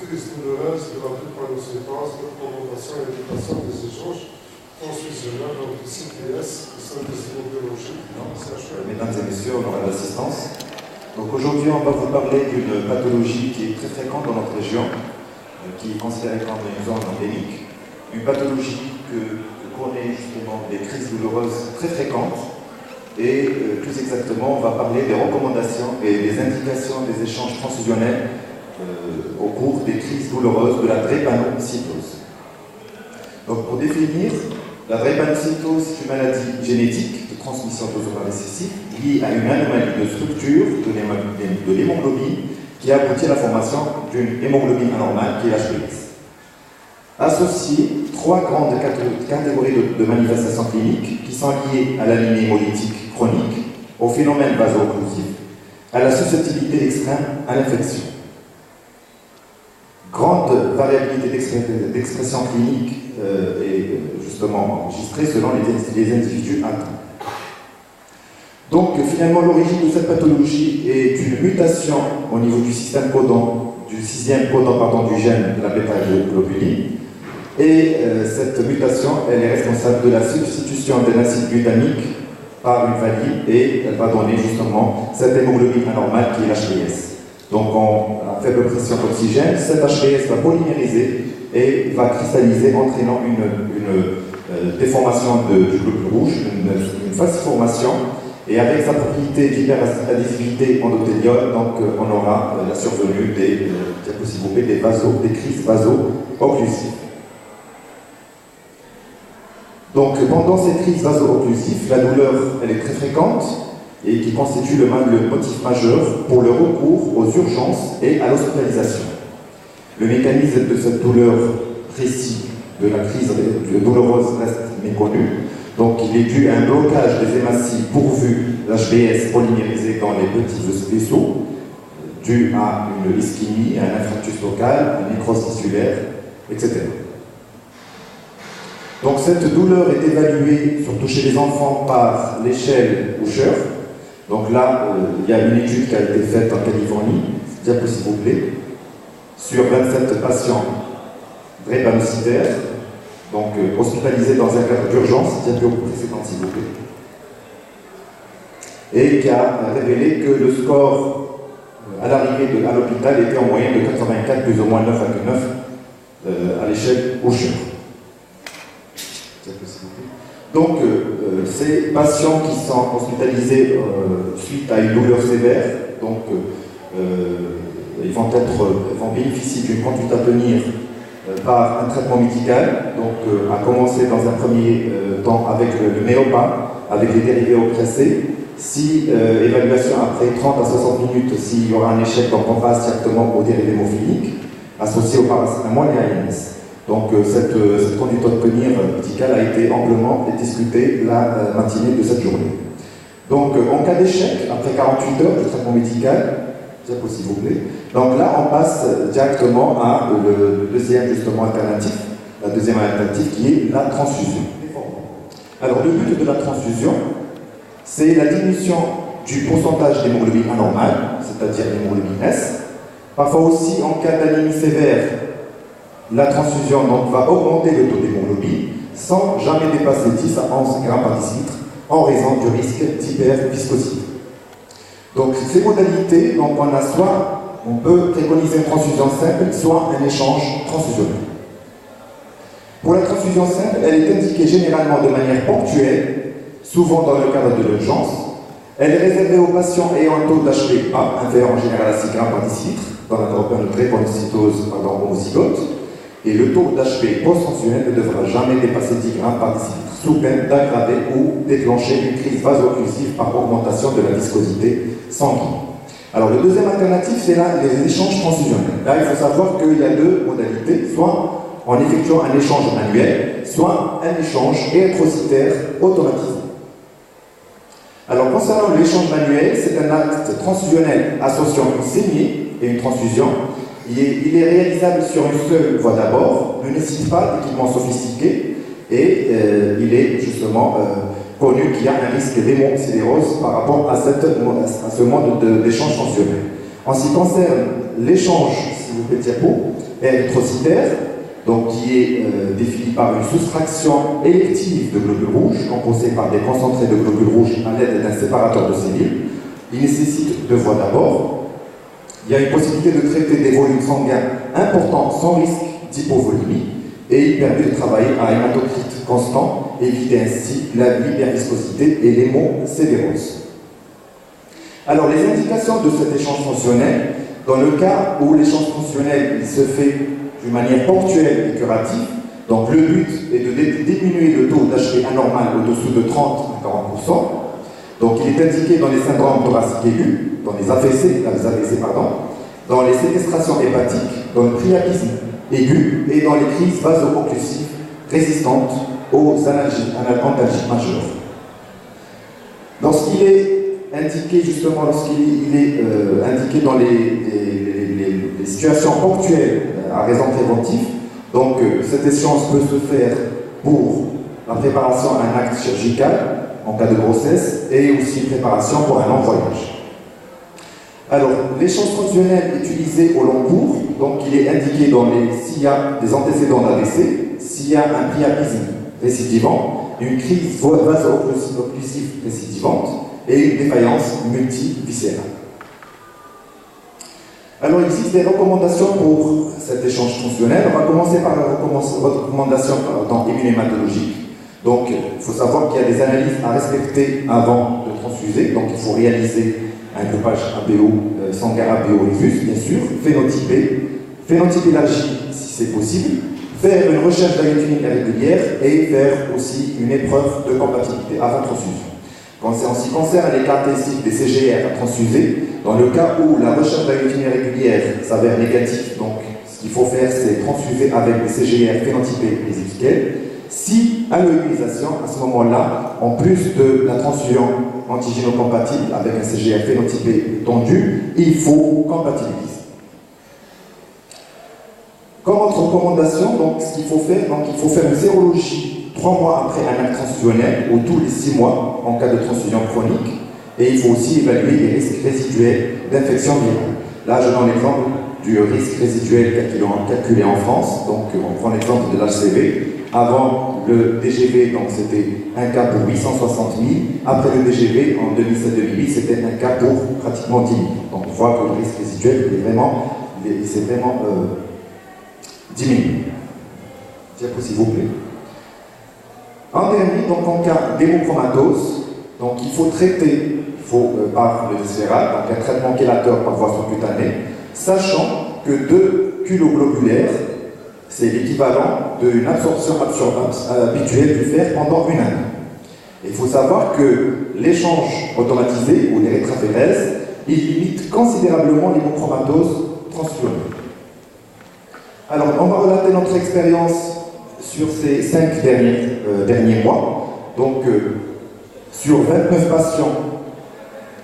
crise douloureuse de la drépanocytose, l'augmentation et l'éducation des échanges transfusionnels dans le CPS, le Centre de biologie. Mesdames et messieurs, honorables d'assistance. Donc aujourd'hui, on va vous parler d'une pathologie qui est très fréquente dans notre région, qui est considérée comme une zone endémique. Une pathologie que connaît justement des crises douloureuses très fréquentes. Et plus exactement, on va parler des recommandations et des indications des échanges transfusionnels au cours des crises douloureuses de la drépanocytose. Donc pour définir, la drépanocytose est une maladie génétique de transmission autosomal récessive liée à une anomalie de structure de l'hémoglobine qui aboutit à la formation d'une hémoglobine anormale qui est l'HbS. Associées trois grandes catégories de manifestations cliniques qui sont liées à l'anémie hémolytique chronique, au phénomène vaso-occlusif, à la susceptibilité extrême à l'infection. Grande variabilité d'expression clinique est justement enregistrée selon les individus atteints. Donc finalement l'origine de cette pathologie est une mutation au niveau du système codon, du sixième codon du gène de la bêta-globuline. Et cette mutation, elle est responsable de la substitution d'un acide glutamique par une valide et elle va donner justement cette hémoglobine anormale qui est l'HbS. Donc à faible pression d'oxygène, cette HbS va polymériser et va cristalliser, entraînant une déformation du globule rouge, une falciformation, et avec sa propriété d'hyperadhésivité endothéliale, donc on aura la survenue des crises vaso-occlusives. Donc pendant ces crises vaso-occlusives, la douleur elle est très fréquente et qui constitue le motif majeur pour le recours aux urgences et à l'hospitalisation. Le mécanisme de cette douleur précis de la crise douloureuse reste méconnu. Donc il est dû à un blocage des hématies pourvu d'HbS polymérisé dans les petits vaisseaux, dû à une ischémie, à un infarctus local, une nécrose tissulaire, etc. Donc cette douleur est évaluée, surtout chez les enfants, par l'échelle Usher. Donc là, il y a une étude qui a été faite en Californie, diapo s'il vous plaît, sur 27 patients drépanocytaires, donc hospitalisés dans un cadre d'urgence, diapo précédente s'il vous plaît, et qui a révélé que le score à l'arrivée à l'hôpital était en moyenne de 84, plus ou moins 9,9 à l'échelle Usher. Donc, ces patients qui sont hospitalisés suite à une douleur sévère, donc ils vont bénéficier d'une conduite à tenir par un traitement médical, donc à commencer dans un premier temps avec le méopa, avec les dérivés opiacés. Si évaluation après 30 à 60 minutes, s'il y aura un échec, donc on passe directement aux dérivés hémophiliques associés au paracétamol et à l'ANS. Donc cette conduite à tenir médicale a été amplement discutée la matinée de cette journée. Donc en cas d'échec, après 48 heures de traitement médical, diapo s'il vous plaît, donc là on passe directement à le deuxième justement alternative, la deuxième alternative qui est la transfusion. Alors le but de la transfusion, c'est la diminution du pourcentage d'hémoglobine anormale, c'est-à-dire l'hémoglobine S. Parfois aussi en cas d'anémie sévère, la transfusion donc, va augmenter le taux d'hémoglobine sans jamais dépasser 10 à 11 grammes par décilitre en raison du risque d'hyperviscosité. Donc ces modalités, donc on peut préconiser une transfusion simple, soit un échange transfusionnel. Pour la transfusion simple, elle est indiquée généralement de manière ponctuelle, souvent dans le cadre de l'urgence. Elle est réservée aux patients ayant un taux d'HbA inférieur en général à 6 grammes par décilitre dans la drépanocytose homozygote. Et le taux d'Hb post-transfusionnel ne devra jamais dépasser 10 grammes par décilitre, sous peine d'aggraver ou déclencher une crise vaso-occlusive par augmentation de la viscosité sanguine. Alors, le deuxième alternative, c'est les échanges transfusionnels. Là, il faut savoir qu'il y a deux modalités, soit en effectuant un échange manuel, soit un échange érythrocytaire automatisé. Alors, concernant l'échange manuel, c'est un acte transfusionnel associant une saignée et une transfusion. Il est réalisable sur une seule voie d'abord, ne nécessite pas d'équipement sophistiqué et il est justement connu qu'il y a un risque d'hémocédérose par rapport à ce mode d'échange transfusionnel. En ce qui concerne l'échange, s'il vous plaît, diapo, érythrocytaire, donc qui est défini par une soustraction élective de globules rouges, composée par des concentrés de globules rouges à l'aide d'un séparateur de cellules. Il nécessite deux voies d'abord. Il y a une possibilité de traiter des volumes sanguins importants sans risque d'hypovolémie, et il permet de travailler à hématocrite constant, et éviter ainsi l'hyperviscosité et l'hémocédérose. Alors, les indications de cet échange fonctionnel, dans le cas où l'échange fonctionnel il se fait d'une manière ponctuelle et curative, donc le but est de diminuer le taux d'HV anormal au-dessous de 30 à 40%. Donc, il est indiqué dans les syndromes thoraciques aigus, dans les AVC, dans les séquestrations hépatiques, dans le priapisme aigu et dans les crises vaso-occlusives résistantes aux antalgiques majeures. Lorsqu'il est indiqué justement, indiqué dans les situations ponctuelles à raison préventive, donc cet échange peut se faire pour la préparation à un acte chirurgical en cas de grossesse et aussi une préparation pour un long voyage. Alors, l'échange fonctionnel utilisé au long cours, donc il est indiqué s'il y a des antécédents d'AVC, s'il y a un priapisme récidivant, une crise vaso-occlusive récidivante et une défaillance multiviscérale. Alors, il existe des recommandations pour cet échange fonctionnel. On va commencer par la recommandation immunohématologique. Donc, il faut savoir qu'il y a des analyses à respecter avant de transfuser. Donc, il faut réaliser un groupage ABO, sanguin ABO-Rufus, bien sûr, phénotype élargi si c'est possible, faire une recherche d'agglutinin régulière et faire aussi une épreuve de compatibilité avant transfusion. En ce qui concerne les caractéristiques des CGR à transfuser, dans le cas où la recherche d'agglutinin régulière s'avère négative, donc ce qu'il faut faire c'est transfuser avec des CGR phénotypés résiduels. Si à l'immunisation, à ce moment-là, en plus de la transfusion antigénocompatible avec un CGR phénotypé tendu, il faut compatibiliser. Comme autre recommandation, donc, ce qu'il faut faire, donc, il faut faire une sérologie 3 mois après un acte transfusionnel ou tous les 6 mois en cas de transfusion chronique, et il faut aussi évaluer les risques résiduels d'infection virale. Là, je donne l'exemple du risque résiduel calculé en France, donc on prend l'exemple de l'HCV. Avant le DGV, donc c'était un cas pour 860 000. Après le DGV, en 2007-2008, c'était un cas pour pratiquement 10 000. Donc on voit que le risque résiduel s'est vraiment diminué. Diapo s'il vous plaît. En dernier, donc en cas d'hémochromatose, donc il faut traiter par le viscéral, donc un traitement chélateur par voie subcutanée, sachant que 2 culoglobulaires, c'est l'équivalent d'une absorption habituelle du fer pendant une année. Il faut savoir que l'échange automatisé ou l'érythrophérèse, il limite considérablement l'hémochromatose transfusionnelle. Alors, on va relater notre expérience sur ces 5 derniers mois. Donc, sur 29 patients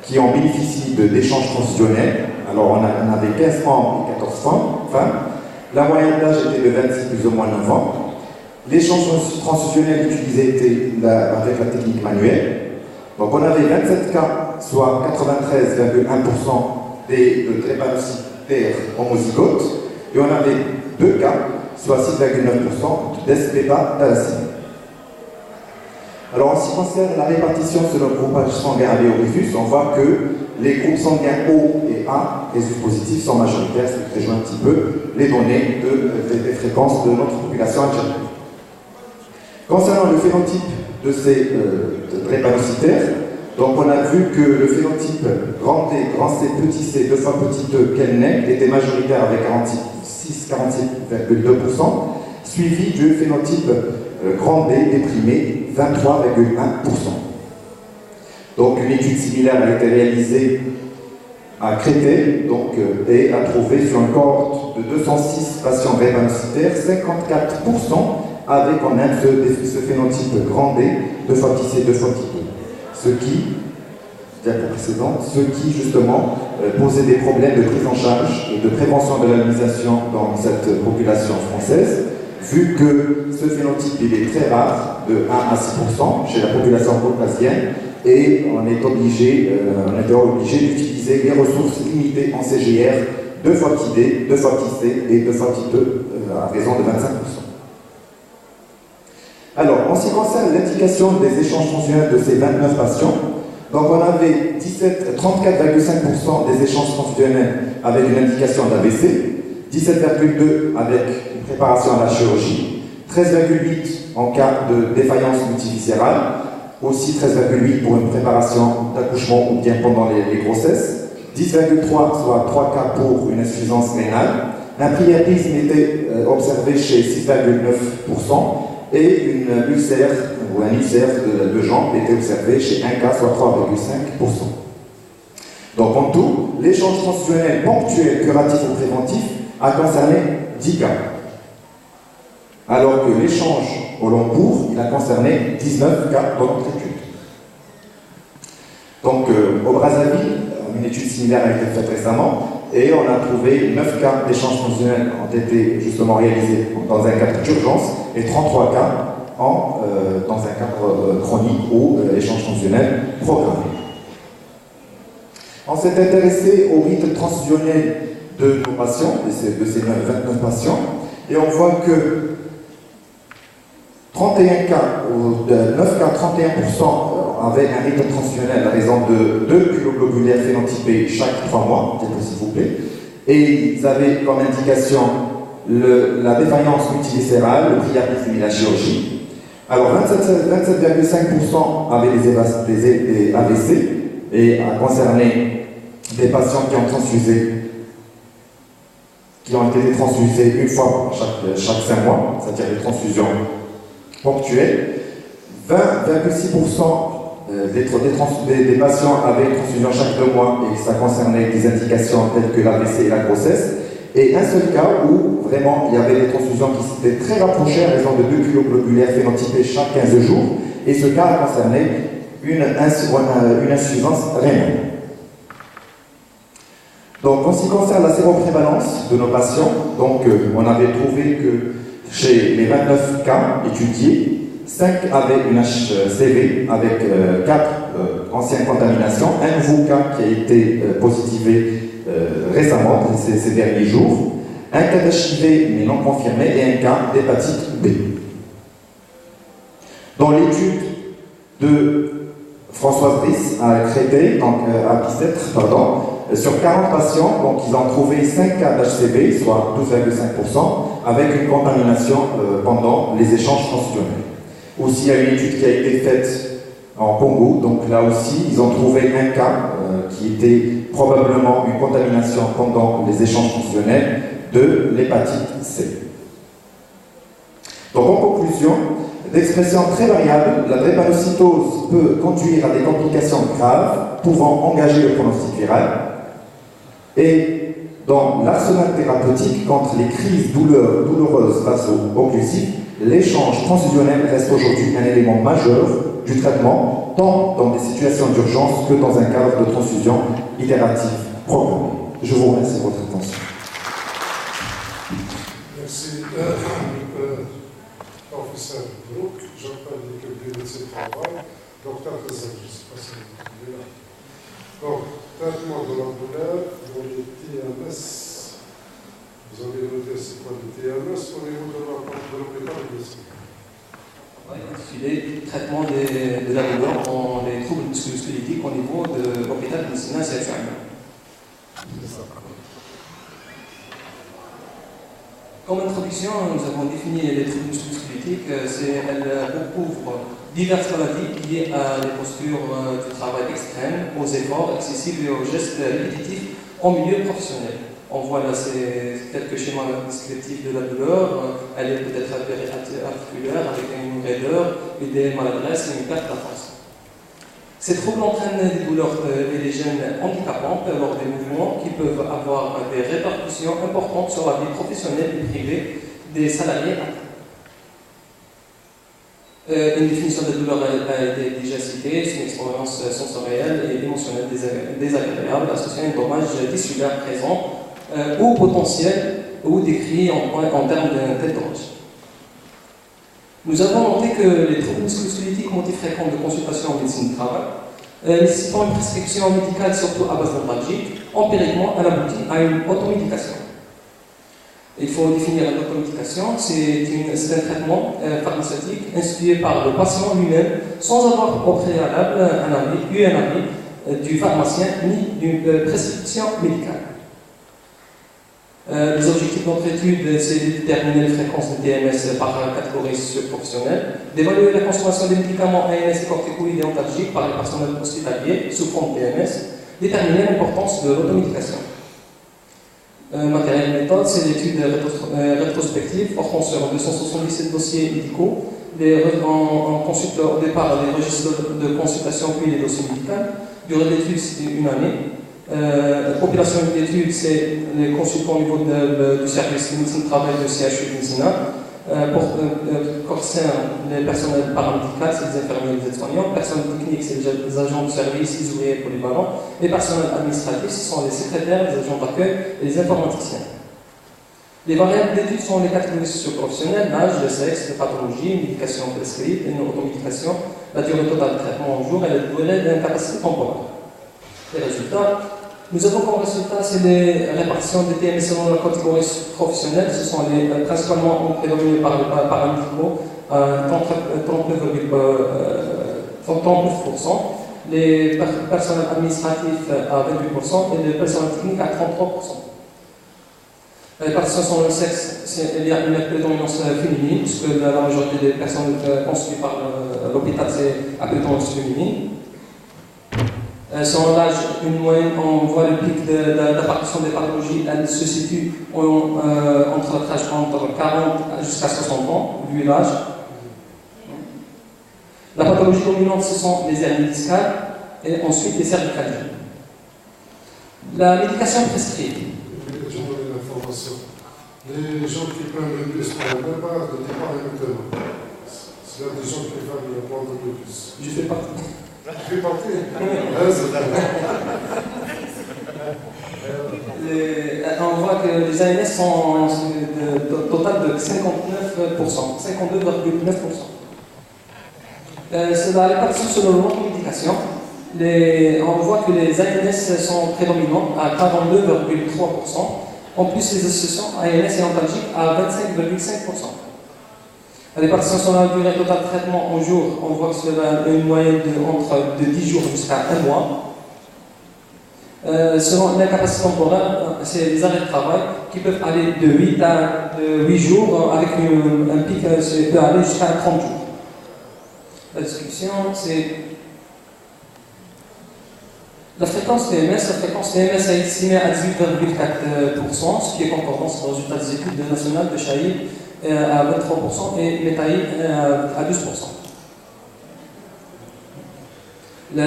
qui ont bénéficié d'échanges transfusionnels, alors on avait 15 hommes et 14 femmes. La moyenne d'âge était de 26 plus ou moins 9 ans. L'échange transfusionnel utilisé était avec la technique manuelle. Donc on avait 27 cas, soit 93,1% des drépanocytaires homozygotes, et on avait 2 cas, soit 6,9% d'SBA thalassémie. Alors en ce qui concerne la répartition selon le groupage sanguin AB-Rufus, on voit que les groupes sanguins O et A, résus positifs, sont majoritaires, ce qui rejoint un petit peu les données des fréquences de notre population algérienne. Concernant le phénotype de ces drépanocytaires, donc on a vu que le phénotype grand D, grand C, petit c, 2 fois petit e, Kellner, était majoritaire avec 46,2%, suivi du phénotype grand D déprimé, 23,1%. Donc une étude similaire a été réalisée à Créteil et a trouvé sur une cohorte de 206 patients drépanocytaires 54% avec en même ce phénotype grand D, 2 fois petit c, 2 fois petit e. Ce qui justement posait des problèmes de prise en charge et de prévention de l'albinisation dans cette population française, vu que ce phénotype il est très rare, de 1 à 6% chez la population caucasienne, et on était obligé d'utiliser les ressources limitées en CGR 2 fois petit D, 2 fois petit C et 2 fois petit E, à raison de 25%. Alors, en ce qui concerne l'indication des échanges transfusionnels de ces 29 patients, donc on avait 34,5% des échanges transfusionnels avec une indication d'AVC, 17,2% avec une préparation à la chirurgie, 13,8% en cas de défaillance multiviscérale, aussi 13,8% pour une préparation d'accouchement ou bien pendant les grossesses, 10,3%, soit 3 cas pour une insuffisance rénale, un priapisme était observé chez 6,9%, et une ulcère ou un ulcère de jambe était observé chez 1 cas, soit 3,5%. Donc en tout, l'échange transfusionnel ponctuel, curatif ou préventif a concerné 10 cas. Alors que l'échange au long cours, il a concerné 19 cas dans notre étude. Donc au Brazzaville, une étude similaire a été faite récemment, et on a trouvé 9 cas d'échange transfusionnel ont été justement réalisés dans un cadre d'urgence et 33 cas dans un cadre chronique ou échange transfusionnel programmé. On s'est intéressé au rythme transfusionnel de nos patients, de ces 29 patients, et on voit que 31 cas, ou de 9 cas, 31% avaient un rythme transfusionnel à raison de 2 globulaires phénotypés chaque 3 mois, s'il vous plaît, et ils avaient comme indication la défaillance multiviscérale, le priapisme et la chirurgie. Alors 27,5% avaient des AVC et a concerné des patients qui ont été transfusés une fois chaque 5 mois, c'est-à-dire des transfusions ponctuelles. 20,6% des patients avaient une transfusion chaque 2 mois et ça concernait des indications telles que l'AVC et la grossesse. Et un seul cas où vraiment il y avait des transfusions qui s'étaient très rapprochées à raison de 2 globulaires phénotypés chaque 15 jours. Et ce cas a concerné une insuffisance rénale. Donc en ce qui concerne la séroprévalence de nos patients, donc, on avait trouvé que chez les 29 cas étudiés, 5 avaient une HCV avec 4 anciennes contaminations, un nouveau cas qui a été positivé récemment, ces derniers jours, un cas d'HIV mais non confirmé et un cas d'hépatite B. Dans l'étude de Françoise Brice à Créteil, donc à Bicêtre, sur 40 patients, donc ils ont trouvé 5 cas d'HCV, soit 12,5%, avec une contamination pendant les échanges transfusionnels. Aussi, il y a une étude qui a été faite en Congo, donc là aussi, ils ont trouvé un cas qui était probablement une contamination pendant les échanges transfusionnels de l'hépatite C. Donc en conclusion, d'expression très variable, la drépanocytose peut conduire à des complications graves pouvant engager le pronostic viral. Et dans l'arsenal thérapeutique contre les crises douloureuses vaso-occlusives, l'échange transfusionnel reste aujourd'hui un élément majeur du traitement, tant dans des situations d'urgence que dans un cadre de transfusion itérative programmée. Je vous remercie de votre attention. Merci, professeur Brook. J'appelle l'équipe de médecine travail. Docteur Tezek, je ne sais pas si vous êtes là. Donc, traitement de la douleur dans les TMS. Vous avez noté c'est quoi le TMS au niveau de l'hôpital de médecine? Oui, intitulé traitement de la douleur dans les troubles musculo-squelettiques au niveau de l'hôpital de médecine actuellement. Comme introduction, nous avons défini les troubles musculo-squelettiques. Elles recouvrent diverses maladies liées à des postures du travail extrême, aux efforts excessifs et aux gestes répétitifs en milieu professionnel. On voit là quelques schémas descriptifs de la douleur. Elle est peut-être articulaire avec une raideur, des maladresses et une perte d'attention. Ces troubles entraînent des douleurs et des gènes handicapantes lors des mouvements qui peuvent avoir des répercussions importantes sur la vie professionnelle et privée des salariés atteints. Une définition de douleur a été déjà citée, c'est une expérience sensorielle et émotionnelle désagréable associée à un dommage tissulaire présent ou potentiel ou décrit en termes d'un tel dommage. Nous avons noté que les troubles musculo-squelettiques motifs fréquents de consultation en médecine du travail nécessitant une prescription médicale surtout à base d'antalgique empiriquement, elle aboutit à une automédication. Il faut définir l'automédication, c'est un traitement pharmaceutique institué par le patient lui-même sans avoir au préalable un avis du pharmacien ni d'une prescription médicale. Les objectifs de notre étude, c'est de déterminer les fréquences de TMS par catégorie socio-professionnelle, d'évaluer la consommation des médicaments ANS et corticoïdes et antalgiques par les personnels hospitaliers souffrant de TMS, déterminer l'importance de l'automédication. Matériel et méthode, c'est l'étude rétrospective portant sur 277 dossiers médicaux. On consulte au départ les registres de consultation puis les dossiers médicaux. Durée d'étude, c'est une année. Population d'études, c'est les consultants au niveau du service de médecine de travail de CHU Médecina. Concerne les personnels paramédicaux, c'est les infirmiers et les aides-soignants. Personnel technique, c'est les agents de service, les ouvriers polyvalents. Les personnels administratifs, ce sont les secrétaires, les agents d'accueil et les informaticiens. Les variables d'études sont les catégories socio-professionnelles, l'âge, le sexe, les pathologies, médication prescrite, une automédication, la durée totale de traitement en jour et la durée d'incapacité temporaire. Les résultats. Nous avons comme résultat, c'est les répartitions des TMS selon la catégorie professionnelle. Ce sont principalement prédominés par les paramédicaux, 39%, les personnels administratifs à 28% et les personnels techniques à 33%. Les répartitions selon le sexe, il y a une prédominance féminine, puisque la majorité des personnes constituées par l'hôpital, c'est à prédominance féminine. Selon l'âge, une moyenne, on voit le pic d'apparition des pathologies, elle se situe entre 40 jusqu'à 60 ans, vu l'âge. La pathologie dominante, ce sont les hernies discales et ensuite les cervicales. La médication prescrite. Je donne l'information. Les gens qui prennent le plus pour le départ, le départ est maintenant. C'est là des gens qui veulent prendre le plus. Je fais partie. Tu fais partie. On voit que les ANS sont total de 59%, 52,9%. C'est la répartition selon l'automédication. On voit que les ANS sont prédominants à 42,3%. En plus, les associations ANS et antalgiques à 25,5%. La répartition sur la durée totale de traitement en jour, on voit que c'est une moyenne de 10 jours jusqu'à 1 mois. Selon l'incapacité temporaire, c'est les arrêts de travail qui peuvent aller de 8 jours avec un pic qui peut aller jusqu'à 30 jours. La description, c'est la fréquence TMS. La fréquence TMS est estimée à 18,4%, ce qui est concordant sur le résultat des études nationales de Chahid à 23% et Métaï à 12%.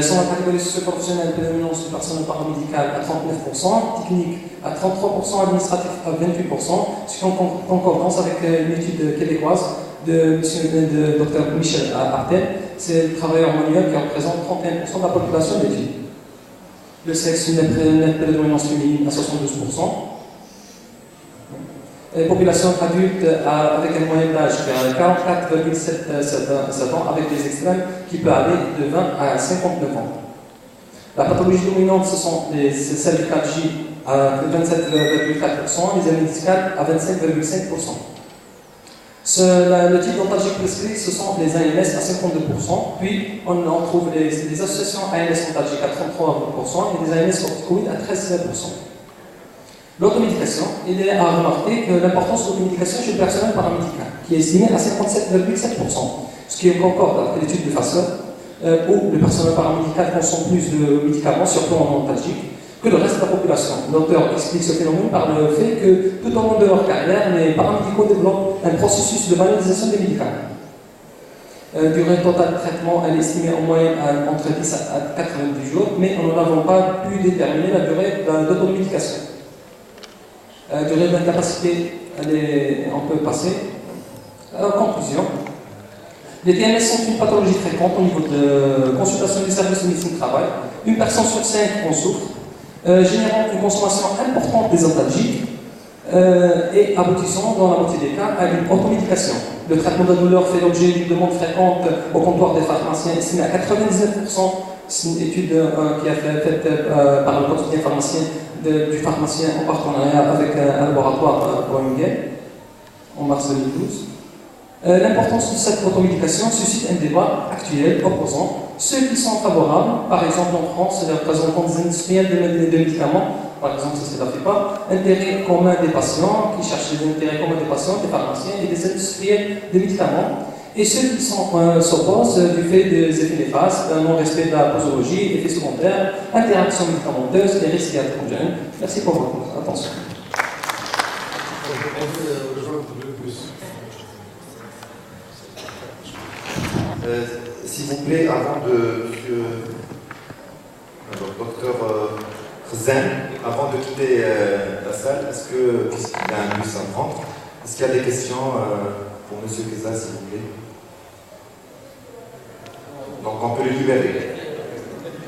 Selon la catégorie socio-professionnelle, prédominance du personnel paramédical à 39%, technique à 33%, administratif à 28%, ce qui est en concordance avec une étude québécoise de Dr Michel Artel. C'est le travailleur manuel qui représente 31% de la population d'études. Le sexe, une prédominance féminine à 72%. Les populations adultes avec une moyenne d'âge qui est à 44,7 ans, avec des extrêmes qui peuvent aller de 20 à 59 ans. La pathologie dominante, ce sont les cervicalgies à 27,4%, les hernies discales à 25,5%. Le type d'antalgique prescrit, ce sont les ANS à 52%, puis on trouve les associations ANS antalgiques à 33% et les ANS corticoïdes à 13%. L'automédication, il est à remarquer que l'importance de l'automédication chez le personnel paramédical, qui est estimée à 57,7%, ce qui est concorde avec l'étude de Fassler, où le personnel paramédical consomme plus de médicaments, surtout en antalgique, que le reste de la population. L'auteur explique ce phénomène par le fait que tout au long de leur carrière, les paramédicaux développent un processus de banalisation des médicaments. Durée totale de traitement, elle est estimée en moyenne entre 10 à 90 jours, mais nous n'avons pas pu déterminer la durée d'automédication. Durée d'incapacité, on peut passer. En conclusion, les TMS sont une pathologie fréquente au niveau de consultation du service de médecine de travail. Une personne sur 5 en souffre, générant une consommation importante des antalgiques et aboutissant dans la moitié des cas à une automédication. Le traitement de la douleur fait l'objet d'une demande fréquente au comptoir des pharmaciens, estimée à 99%. C'est une étude qui a été faite par le quotidien pharmacien du pharmacien en partenariat avec un laboratoire OMG en mars 2012. L'importance de cette automédication suscite un débat actuel opposant ceux qui sont favorables, par exemple en France, les représentants des industriels de médicaments, par exemple, c'est la FIPA, intérêts communs des patients, qui cherchent les intérêts communs des patients, des pharmaciens et des industriels de médicaments, et ceux qui s'opposent du fait des effets néfastes, non-respect de la posologie, effets secondaires, interactions médicamenteuses et risques iatrogènes. Merci pour votre attention. S'il vous plaît, avant de docteur Zen, avant de quitter la salle, est-ce que, puisqu'il y a un bus à prendre, est-ce qu'il y a des questions pour M. Keza, s'il vous plaît? Donc on peut le libérer.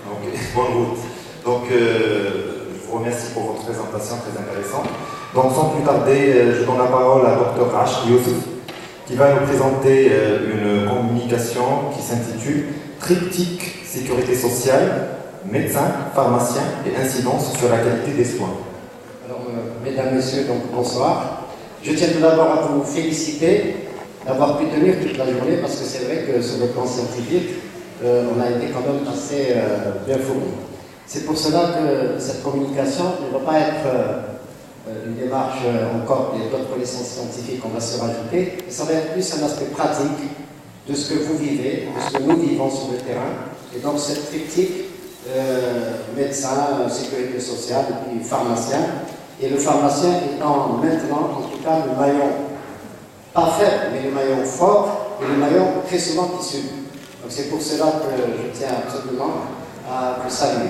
Donc, bonne route. Donc je vous remercie pour votre présentation très intéressante. Donc sans plus tarder, je donne la parole à Dr H. Youssef, qui va nous présenter une communication qui s'intitule Triptyque sécurité sociale, médecins, pharmaciens et incidence sur la qualité des soins. Alors, mesdames, messieurs, donc bonsoir. Je tiens tout d'abord à vous féliciter d'avoir pu tenir toute la journée parce que c'est vrai que sur le plan scientifique, on a été quand même assez bien fourni. C'est pour cela que cette communication ne va pas être une démarche encore d'autres connaissances scientifiques qu'on va se rajouter, mais ça va être plus un aspect pratique de ce que vous vivez, de ce que nous vivons sur le terrain. Et donc cette triptyque, médecin, sécurité sociale et puis pharmacien. Et le pharmacien étant maintenant, en tout cas, le maillon, pas faible, mais le maillon fort et le maillon très souvent issu. Donc c'est pour cela que je tiens absolument à vous saluer.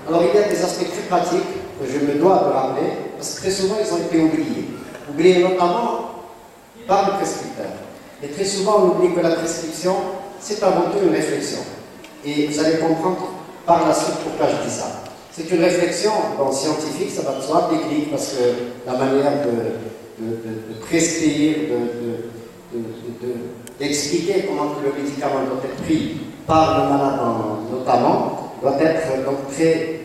Alors il y a des aspects très pratiques que je me dois de rappeler, parce que très souvent ils ont été oubliés. Oubliés notamment par le prescripteur. Et très souvent on oublie que la prescription, c'est avant tout une réflexion. Et vous allez comprendre par la suite pourquoi je dis ça. C'est une réflexion scientifique, ça va de soi, technique, parce que la manière de prescrire, d'expliquer comment le médicament doit être pris par le malade notamment, doit être donc très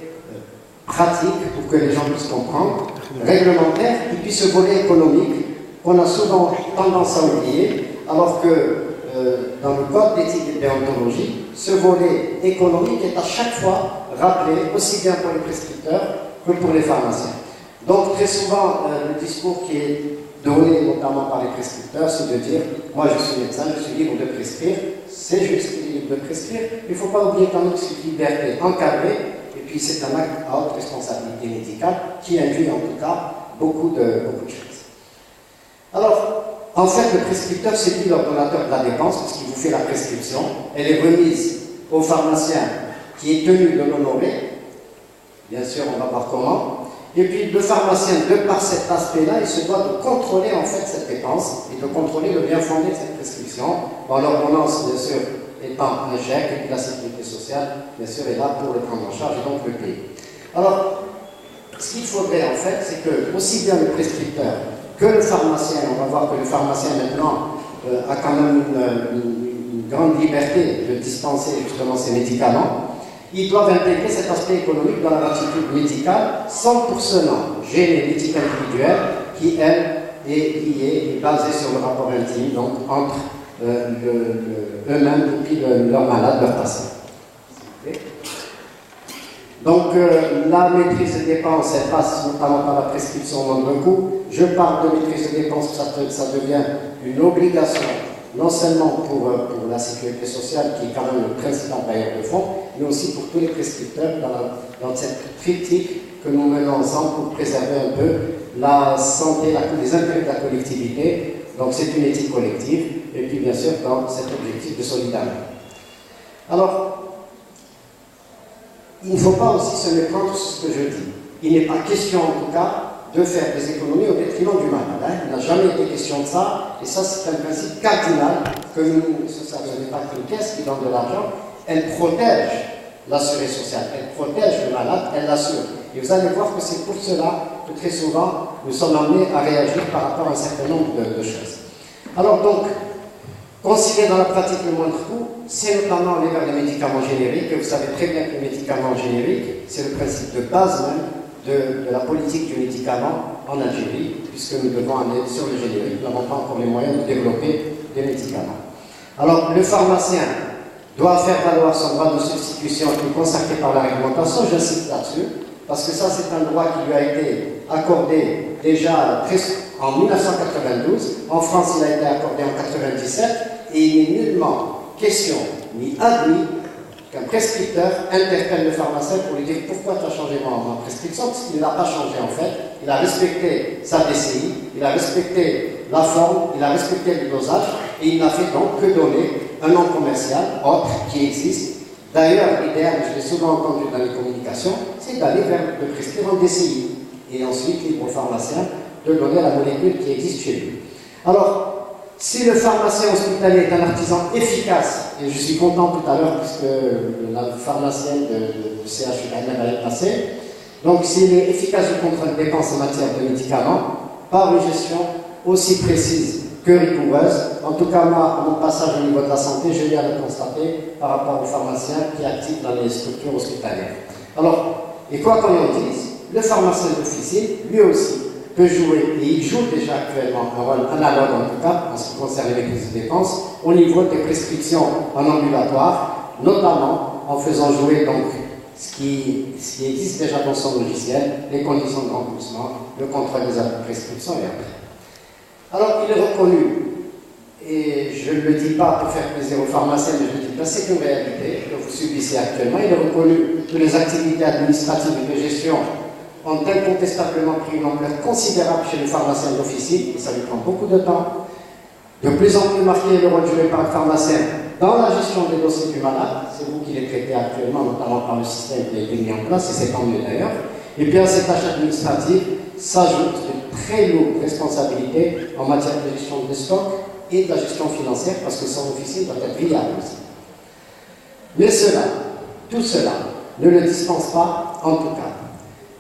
pratique pour que les gens puissent comprendre, réglementaire, et puis ce volet économique qu'on a souvent tendance à oublier, alors que dans le code d'éthique et de déontologie, ce volet économique est à chaque fois rappelé, aussi bien pour les prescripteurs que pour les pharmaciens. Donc très souvent, le discours qui est donné notamment par les prescripteurs, c'est de dire « moi je suis médecin, je suis libre de prescrire », c'est juste qu'il est libre de prescrire, mais il ne faut pas oublier quand même que c'est une liberté encadrée, et puis c'est un acte à haute responsabilité médicale qui induit en tout cas beaucoup de choses. Alors, en fait, le prescripteur, c'est lui l'ordonnateur de la dépense, parce qu'il vous fait la prescription. Elle est remise au pharmacien qui est tenu de l'honorer. Bien sûr, on va voir comment. Et puis, le pharmacien, de par cet aspect-là, il se doit de contrôler en fait cette dépense et de contrôler le bien fondé de cette prescription. Bon, l'ordonnance, bien sûr, étant un chèque, et puis la sécurité sociale, bien sûr, est là pour le prendre en charge et donc le payer. Alors, ce qu'il faudrait en fait, c'est que aussi bien le prescripteur que le pharmacien, on va voir que le pharmacien maintenant a quand même une grande liberté de dispenser justement ces médicaments, ils doivent intégrer cet aspect économique dans la attitude médicale sans pour cela gêner l'éthique individuelle qui, elle, est liée et basée sur le rapport intime donc, entre eux-mêmes et puis leur malade, leur patient. Donc la maîtrise des dépenses, elle passe notamment par la prescription au moindre coût. Je parle de maîtrise des dépenses, ça devient une obligation, non seulement pour la sécurité sociale, qui est quand même le principal bailleur de fonds, mais aussi pour tous les prescripteurs dans cette critique que nous menons ensemble pour préserver un peu la santé, les intérêts de la collectivité. Donc c'est une éthique collective, et puis bien sûr dans cet objectif de solidarité. Alors, il ne faut pas aussi se méprendre sur ce que je dis. Il n'est pas question, en tout cas, de faire des économies au détriment du malade. Hein. Il n'a jamais été question de ça, et ça, c'est un principe cardinal que nous, ça n'est pas qu'une caisse qui donne de l'argent, elle protège l'assuré social, elle protège le malade, elle l'assure. Et vous allez voir que c'est pour cela que très souvent, nous sommes amenés à réagir par rapport à un certain nombre de choses. Alors donc, considérer dans la pratique le moindre coût, c'est notamment aller vers les médicaments génériques, et vous savez très bien que les médicaments génériques, c'est le principe de base même de la politique du médicament en Algérie, puisque nous devons aller sur le générique, nous n'avons pas encore les moyens de développer des médicaments. Alors, le pharmacien doit faire valoir son droit de substitution qui est consacré par la réglementation, j'insiste là-dessus, parce que ça, c'est un droit qui lui a été accordé déjà en 1992. En France, il a été accordé en 1997, et il n'est nullement question ni admis qu'un prescripteur interpelle le pharmacien pour lui dire pourquoi tu as changé ma prescription, parce qu'il n'a pas changé en fait. Il a respecté sa DCI, il a respecté la forme, il a respecté le dosage, et il n'a fait donc que donner un nom commercial autre qui existe. D'ailleurs, l'idéal, je l'ai souvent entendu dans les communications, c'est d'aller vers le prescrire en DCI, et ensuite libre au pharmacien de donner la molécule qui existe chez lui. Alors, si le pharmacien hospitalier est un artisan efficace, et je suis content tout à l'heure puisque la pharmacienne de CHU avait passé, donc s'il est efficace du contrôle de dépenses en matière de médicaments, par une gestion aussi précise que rigoureuse, en tout cas moi, à mon passage au niveau de la santé, je l'ai à le constater par rapport aux pharmaciens qui activent dans les structures hospitalières. Alors, et quoi qu'on en dise, le pharmacien d'officine, lui aussi, peut jouer, et il joue déjà actuellement un rôle analogue en tout cas, en ce qui concerne les maîtrises de dépenses, au niveau des prescriptions en ambulatoire, notamment en faisant jouer donc ce qui existe déjà dans son logiciel, les conditions de remboursement, le contrôle des prescriptions et après. Alors il est reconnu, et je ne le dis pas pour faire plaisir aux pharmaciens, mais je le dis parce que c'est une réalité que vous subissez actuellement, il est reconnu que les activités administratives et de gestion ont incontestablement pris une ampleur considérable chez les pharmaciens d'officine, et ça lui prend beaucoup de temps. De plus en plus marqué le rôle joué par le pharsien dans la gestion des dossiers du malade, c'est vous qui les traitez actuellement, notamment par le système qui a été mis en place, et c'est tant mieux d'ailleurs. Et puis à ces tâches administratives s'ajoutent de très lourdes responsabilités en matière de gestion des stocks et de la gestion financière, parce que son officine doit être viable aussi. Mais tout cela, ne le dispense pas, en tout cas,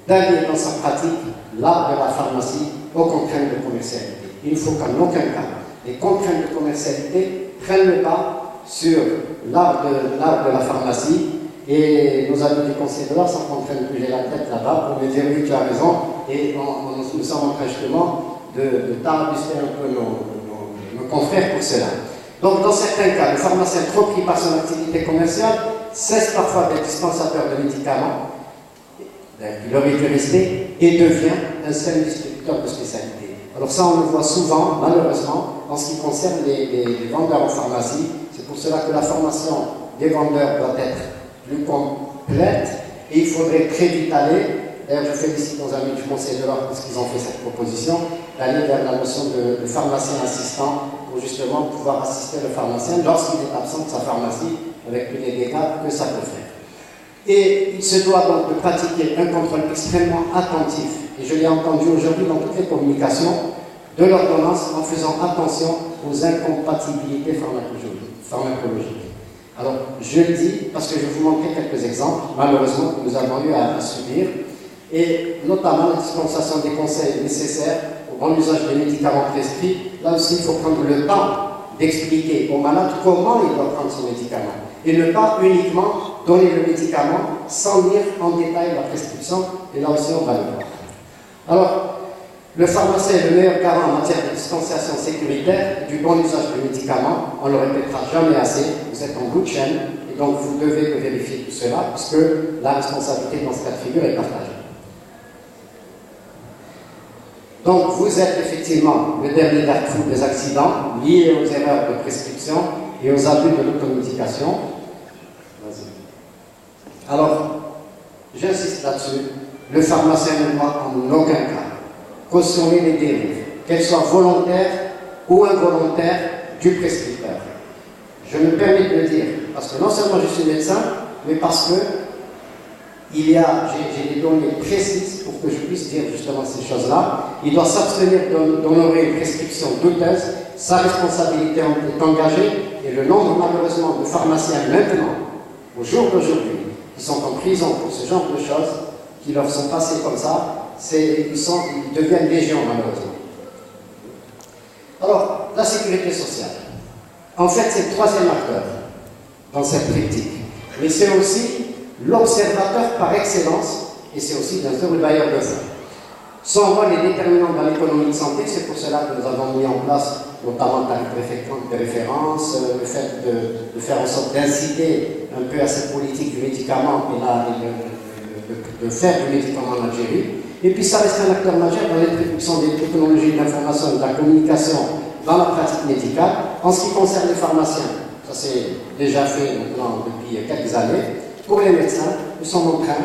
d'allier dans sa pratique l'art de la pharmacie aux contraintes de commercialité. Il ne faut qu'en aucun cas les contraintes de commercialité prennent le pas sur l'art de la pharmacie, et nos amis du Conseil de l'Ordre sont en train de bouger la tête là-bas pour me dire oui, tu as raison, et nous sommes en train justement de tarabuster un peu nos confrères pour cela. Donc dans certains cas, le pharmacien trop pris par son activité commerciale cesse parfois d'être dispensateur de médicaments, il aurait dû rester, et devient un seul distributeur de spécialité. Alors ça, on le voit souvent, malheureusement, en ce qui concerne les vendeurs en pharmacie. C'est pour cela que la formation des vendeurs doit être plus complète, et il faudrait très vite aller, d'ailleurs je félicite nos amis du Conseil de l'Ordre parce qu'ils ont fait cette proposition, d'aller vers la notion de pharmacien assistant, pour justement pouvoir assister le pharmacien lorsqu'il est absent de sa pharmacie, avec tous les dégâts que ça peut faire. Et il se doit donc de pratiquer un contrôle extrêmement attentif, et je l'ai entendu aujourd'hui dans toutes les communications, de l'ordonnance en faisant attention aux incompatibilités pharmacologiques. Alors, je le dis parce que je vais vous montrer quelques exemples, malheureusement, que nous avons eu à subir, et notamment la dispensation des conseils nécessaires au bon usage des médicaments prescrits. Là aussi, il faut prendre le temps d'expliquer au malade comment il doit prendre son médicament, et ne pas uniquement donner le médicament sans lire en détail la prescription, et là aussi on va le voir. Alors, le pharmacien est le meilleur garant en matière de distanciation sécuritaire et du bon usage du médicament. On ne le répétera jamais assez, vous êtes en bout de chaîne, et donc vous devez vérifier tout cela, puisque la responsabilité dans ce cas de figure est partagée. Donc vous êtes effectivement le dernier garde-fou des accidents liés aux erreurs de prescription et aux abus de l'automédication. Alors, j'insiste là-dessus, le pharmacien ne doit en aucun cas cautionner les dérives, qu'elles soient volontaires ou involontaires du prescripteur. Je me permets de le dire, parce que non seulement je suis médecin, mais parce que j'ai des données précises pour que je puisse dire justement ces choses-là. Il doit s'abstenir d'honorer une prescription douteuse, sa responsabilité est engagée, et le nombre malheureusement de pharmaciens maintenant, au jour d'aujourd'hui, qui sont en prison pour ce genre de choses, qui leur sont passées comme ça, ils deviennent légion malheureusement. Alors, la sécurité sociale. En fait, c'est le troisième acteur dans cette critique. Mais c'est aussi l'observateur par excellence et c'est aussi bien sûr le bailleur de fonds. Son rôle est déterminant dans l'économie de santé, c'est pour cela que nous avons mis en place notamment le tarif de référence, le fait de faire en sorte d'inciter un peu à cette politique du médicament et de faire du médicament en Algérie. Et puis ça reste un acteur majeur dans l'introduction des technologies de l'information et de la communication dans la pratique médicale. En ce qui concerne les pharmaciens, ça c'est déjà fait maintenant depuis quelques années. Pour les médecins, nous sommes en train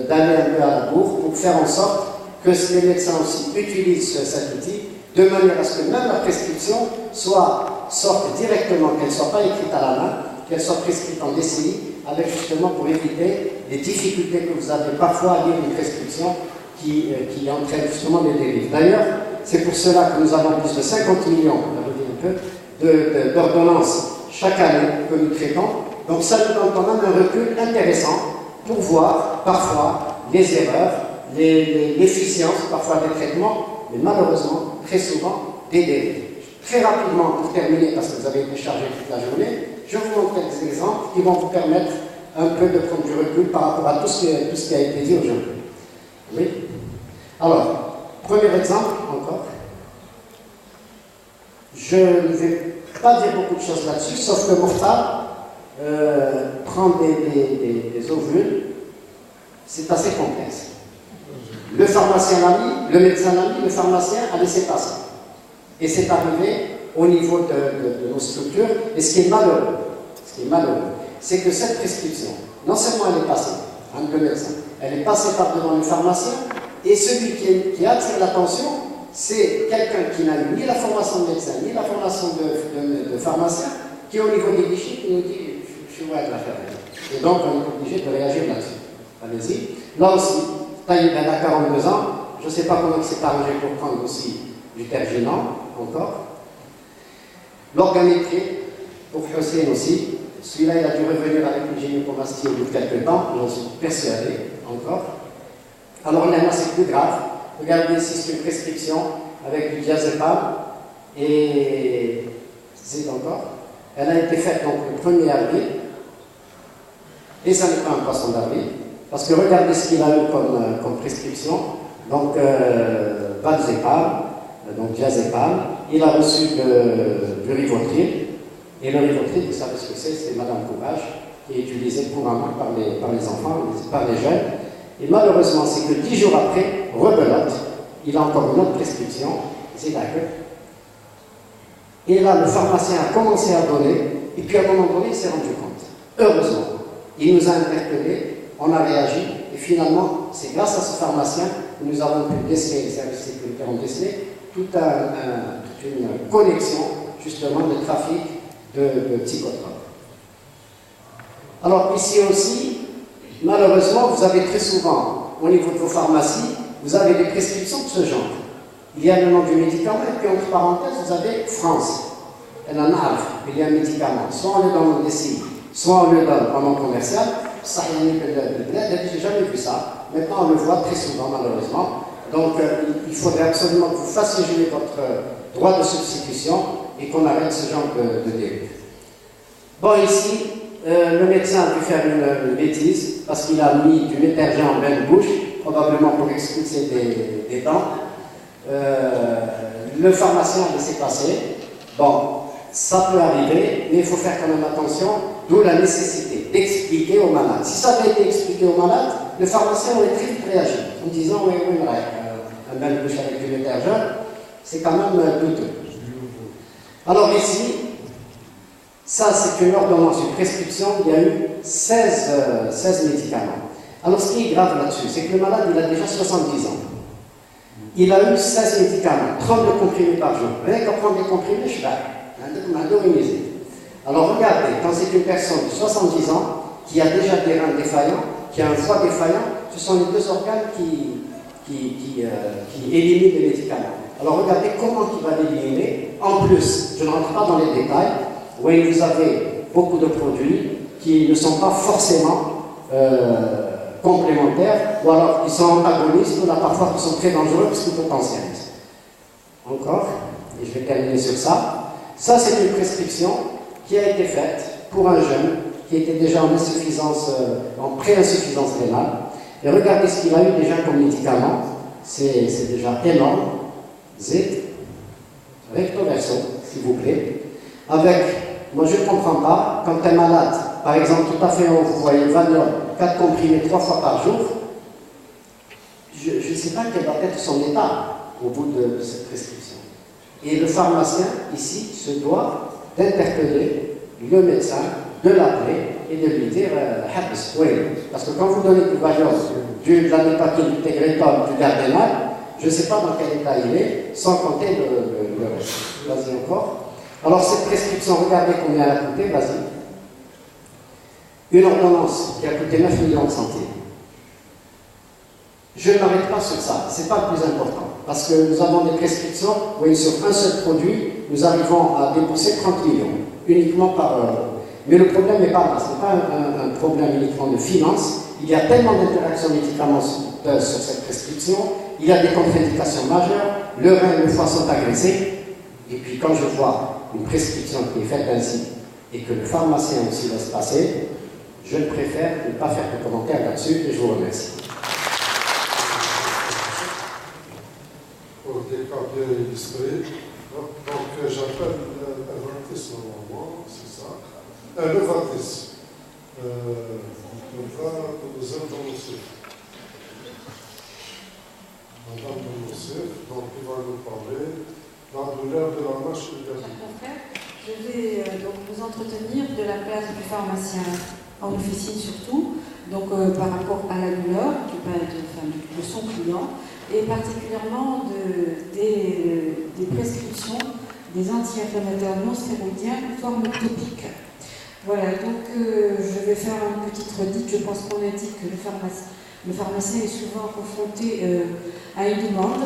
d'aller un peu à la bourre pour faire en sorte que les médecins aussi utilisent cet outil de manière à ce que même la prescription sorte directement, qu'elle ne soit pas écrite à la main, qu'elle soit prescrite en DCI, avec justement pour éviter les difficultés que vous avez parfois à lire une prescription qui entraîne justement des dérives. D'ailleurs, c'est pour cela que nous avons plus de 50 millions d'ordonnances chaque année que nous traitons. Donc ça nous donne quand même un recul intéressant pour voir parfois les erreurs, l'efficience parfois des traitements, mais malheureusement, très souvent, des dérives. Très rapidement, pour terminer, parce que vous avez été chargé toute la journée, je vous montre quelques exemples qui vont vous permettre un peu de prendre du recul par rapport à tout ce qui a été dit aujourd'hui. Oui. Alors, premier exemple, encore. Je ne vais pas dire beaucoup de choses là-dessus, sauf que Mortal prend des ovules, c'est assez complexe. Le pharmacien l'a mis, le médecin l'a mis, le pharmacien a laissé passer. Et c'est arrivé au niveau de nos structures. Et ce qui est malheureux, c'est que cette prescription, non seulement elle est passée entre le médecin, elle est passée par devant le pharmacien, et celui qui attire l'attention, c'est quelqu'un qui n'a eu ni la formation de médecin, ni la formation de pharmacien, qui est au niveau des guichets, qui nous dit « je suis ouais de la faire ». Et donc on est obligé de réagir là-dessus. Allez-y. Là aussi, Taïb a 42 ans, je ne sais pas comment il s'est arrangé pour prendre aussi du terginant, encore. L'orgamétrie, pour Hussein aussi, celui-là il a dû revenir avec une gynécomastie au bout de quelques temps, j'en suis persuadé, encore. Alors là, c'est plus grave. Regardez ici, c'est une prescription avec du diazépam, et c'est encore. Elle a été faite donc le 1er avril, et ça n'est pas un poisson d'avril, parce que regardez ce qu'il a eu comme prescription. Donc, Valzépam, donc diazépam, il a reçu du Rivotril, et le Rivotril, vous savez ce que c'est Madame Courage, qui est utilisé couramment par les enfants, par les jeunes. Et malheureusement, c'est que 10 jours après, rebelote, il a encore une autre prescription, c'est d'accord. Et là, le pharmacien a commencé à donner, et puis à un moment donné, il s'est rendu compte. Heureusement, il nous a interpellés, on a réagi, et finalement, c'est grâce à ce pharmacien que nous avons pu déceler, les services sécuritaires ont décelé, toute une connexion, justement, de trafic de psychotropes. Alors, ici aussi, malheureusement, vous avez très souvent, au niveau de vos pharmacies, vous avez des prescriptions de ce genre. Il y a le nom du médicament, et puis entre parenthèses, vous avez France. Elle en a, il y a un médicament. Soit on le donne au DCI, soit on le donne en nom commercial. Ça, je n'ai jamais vu ça. Maintenant, on le voit très souvent, malheureusement. Donc, il faudrait absolument que vous fassiez jouer votre droit de substitution et qu'on arrête ce genre de dérive. Bon, ici, le médecin a dû faire une bêtise parce qu'il a mis du détergent en pleine bouche, probablement pour expulser des dents. Le pharmacien a laissé passer. Bon, ça peut arriver, mais il faut faire quand même attention, d'où la nécessité d'expliquer aux malades. Si ça avait été expliqué aux malades, le pharmacien aurait très vite réagi en disant oui, un bain de bouche avec du détergent, c'est quand même douteux. Alors ici, ça c'est une ordonnance, une prescription, il y a eu 16 médicaments. Alors ce qui est grave là-dessus, c'est que le malade il a déjà 70 ans. Il a eu 16 médicaments, 32 comprimés par jour. Rien qu'à prendre des comprimés, je vais. Alors regardez, quand c'est une personne de 70 ans qui a déjà des reins défaillants, qui a un foie défaillant, ce sont les deux organes qui éliminent les médicaments. Alors regardez comment il va l'éliminer. En plus, je ne rentre pas dans les détails, où vous avez beaucoup de produits qui ne sont pas forcément complémentaires, ou alors qui sont antagonistes, ou là parfois qui sont très dangereux parce qu'ils potentialisent. Encore, et je vais terminer sur ça. Ça, c'est une prescription qui a été faite pour un jeune qui était déjà en insuffisance, en pré-insuffisance rénale. Et regardez ce qu'il a eu déjà comme médicament. C'est déjà énorme. Z, recto verso, s'il vous plaît. Avec, moi je ne comprends pas, quand un malade, par exemple, tout à fait haut, vous voyez, Valium, 4 comprimés 3 fois par jour, je ne sais pas quel va être son état au bout de cette prescription. Et le pharmacien, ici, se doit d'interpeller le médecin, de l'appeler et de lui dire Habs, oui. Parce que quand vous donnez du Valium, de la dépakine, du Tegretol, du Gardémal, je ne sais pas dans quel état il est, sans compter le reste. Vas-y encore. Alors cette prescription, regardez combien elle a coûté, vas-y. Une ordonnance qui a coûté 9 millions de centimes. Je ne m'arrête pas sur ça, ce n'est pas le plus important. Parce que nous avons des prescriptions, vous voyez, sur un seul produit, nous arrivons à débourser 30 millions, uniquement par... Mais le problème n'est pas là, ce n'est pas un problème uniquement de finance. Il y a tellement d'interactions médicamenteuses sur cette prescription, il y a des contre-indications majeures, le rein et le foie sont agressés, et puis quand je vois une prescription qui est faite ainsi, et que le pharmacien aussi laisse passer, je préfère ne pas faire de commentaires là-dessus, et je vous remercie. Pour des cas bien illustrés, donc j'appelle Levatis normalement, c'est ça. Levatis. Vous êtes dans le CIF. Madame de Moussif, donc il va nous parler la douleur de la mâche également. Je vais donc vous entretenir de la place du pharmacien en officine surtout, donc par rapport à la douleur de son client et particulièrement des prescriptions des anti-inflammatoires non stéroïdiens forme topique. Voilà, donc je vais faire une petite redite. Je pense qu'on a dit que le pharmacien est souvent confronté à une demande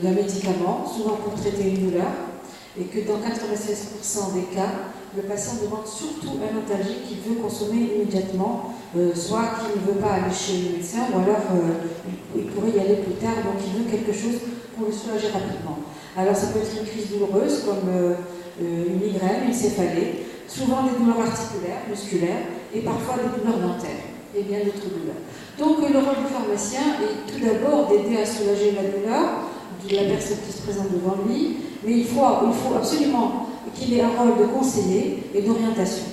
d'un médicament, souvent pour traiter une douleur, et que dans 96% des cas, le patient demande surtout un antalgique qu'il veut consommer immédiatement, soit qu'il ne veut pas aller chez le médecin, ou alors il pourrait y aller plus tard, donc il veut quelque chose pour le soulager rapidement. Alors ça peut être une crise douloureuse, comme une migraine, une céphalée, souvent des douleurs articulaires, musculaires, et parfois des douleurs dentaires, et bien d'autres douleurs. Donc le rôle du pharmacien est tout d'abord d'aider à soulager la douleur de la personne qui se présente devant lui, mais il faut absolument qu'il ait un rôle de conseiller et d'orientation.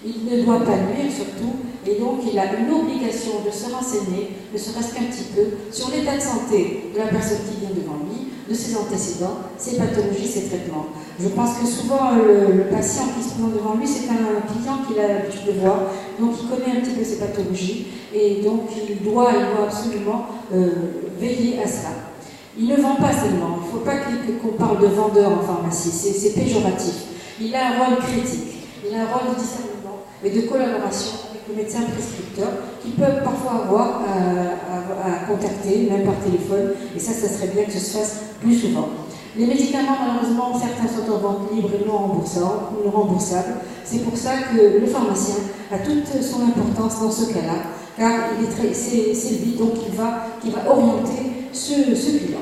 Il ne doit pas nuire surtout, et donc il a une obligation de se renseigner, ne serait-ce qu'un petit peu, sur l'état de santé de la personne qui vient devant lui, de ses antécédents, ses pathologies, ses traitements. Je pense que souvent le patient qui se présente devant lui, c'est un client qu'il a l'habitude de voir, donc il connaît un petit peu ses pathologies, et donc il doit absolument veiller à cela. Il ne vend pas seulement, il ne faut pas qu'on parle de vendeur en pharmacie, c'est péjoratif. Il a un rôle critique, il a un rôle de discernement et de collaboration avec le médecin prescripteur qu'ils peuvent parfois avoir à contacter, même par téléphone, et ça serait bien que ce se fasse plus souvent. Les médicaments, malheureusement, certains sont en vente libre et non remboursables. C'est pour ça que le pharmacien a toute son importance dans ce cas-là, car c'est lui donc qui va orienter ce client.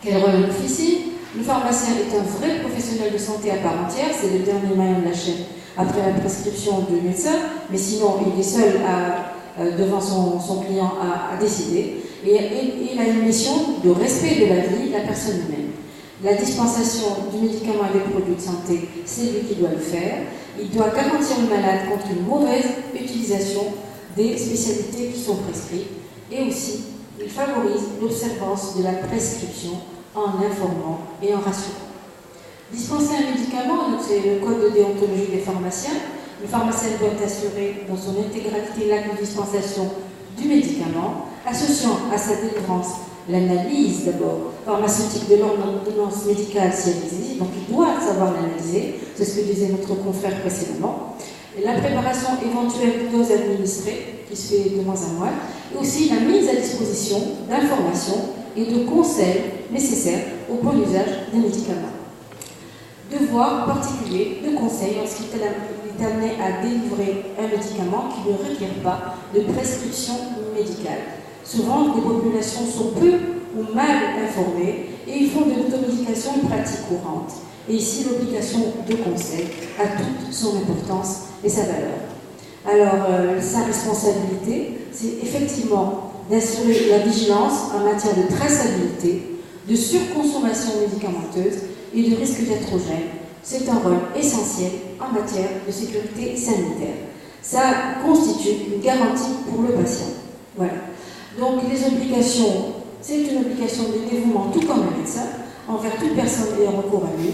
Quel rôle l'officine? Le pharmacien est un vrai professionnel de santé à part entière, c'est le dernier maillon de la chaîne après la prescription du médecin, mais sinon il est seul devant son client à décider. Et il a une mission de respect de la vie de la personne humaine. La dispensation du médicament et des produits de santé, c'est lui qui doit le faire. Il doit garantir le malade contre une mauvaise utilisation des spécialités qui sont prescrites. Et aussi, il favorise l'observance de la prescription en informant et en rassurant. Dispenser un médicament, c'est le code de déontologie des pharmaciens. Le pharmacien doit assurer dans son intégralité l'acte de dispensation du médicament, associant à sa délivrance l'analyse d'abord pharmaceutique de l'ordonnance médicale si elle existe, donc il doit savoir l'analyser, c'est ce que disait notre confrère précédemment, et la préparation éventuelle de doses administrées, qui se fait de moins en moins, et aussi la mise à disposition d'informations et de conseils nécessaires au bon usage des médicaments. Devoir particulier de conseil en ce qui est amené à délivrer un médicament qui ne requiert pas de prescription médicale. Souvent, les populations sont peu ou mal informées et ils font de l'automédication une pratique courante. Et ici, l'obligation de conseil a toute son importance et sa valeur. Alors, sa responsabilité, c'est effectivement d'assurer la vigilance en matière de traçabilité, de surconsommation médicamenteuse et de risque iatrogène. C'est un rôle essentiel en matière de sécurité sanitaire. Ça constitue une garantie pour le patient. Voilà. Donc, les obligations, c'est une obligation de dévouement, tout comme le médecin, envers toute personne ayant recours à lui.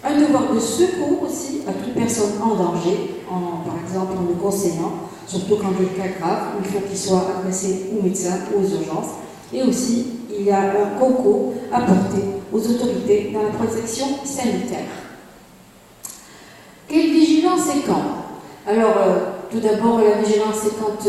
Un devoir de secours aussi à toute personne en danger, par exemple en le conseillant, surtout quand il y a un cas grave, il faut qu'il soit adressé au médecin ou aux urgences. Et aussi, il y a un concours apporté aux autorités dans la protection sanitaire. Quelle vigilance et quand? Alors, tout d'abord, la vigilance, c'est quand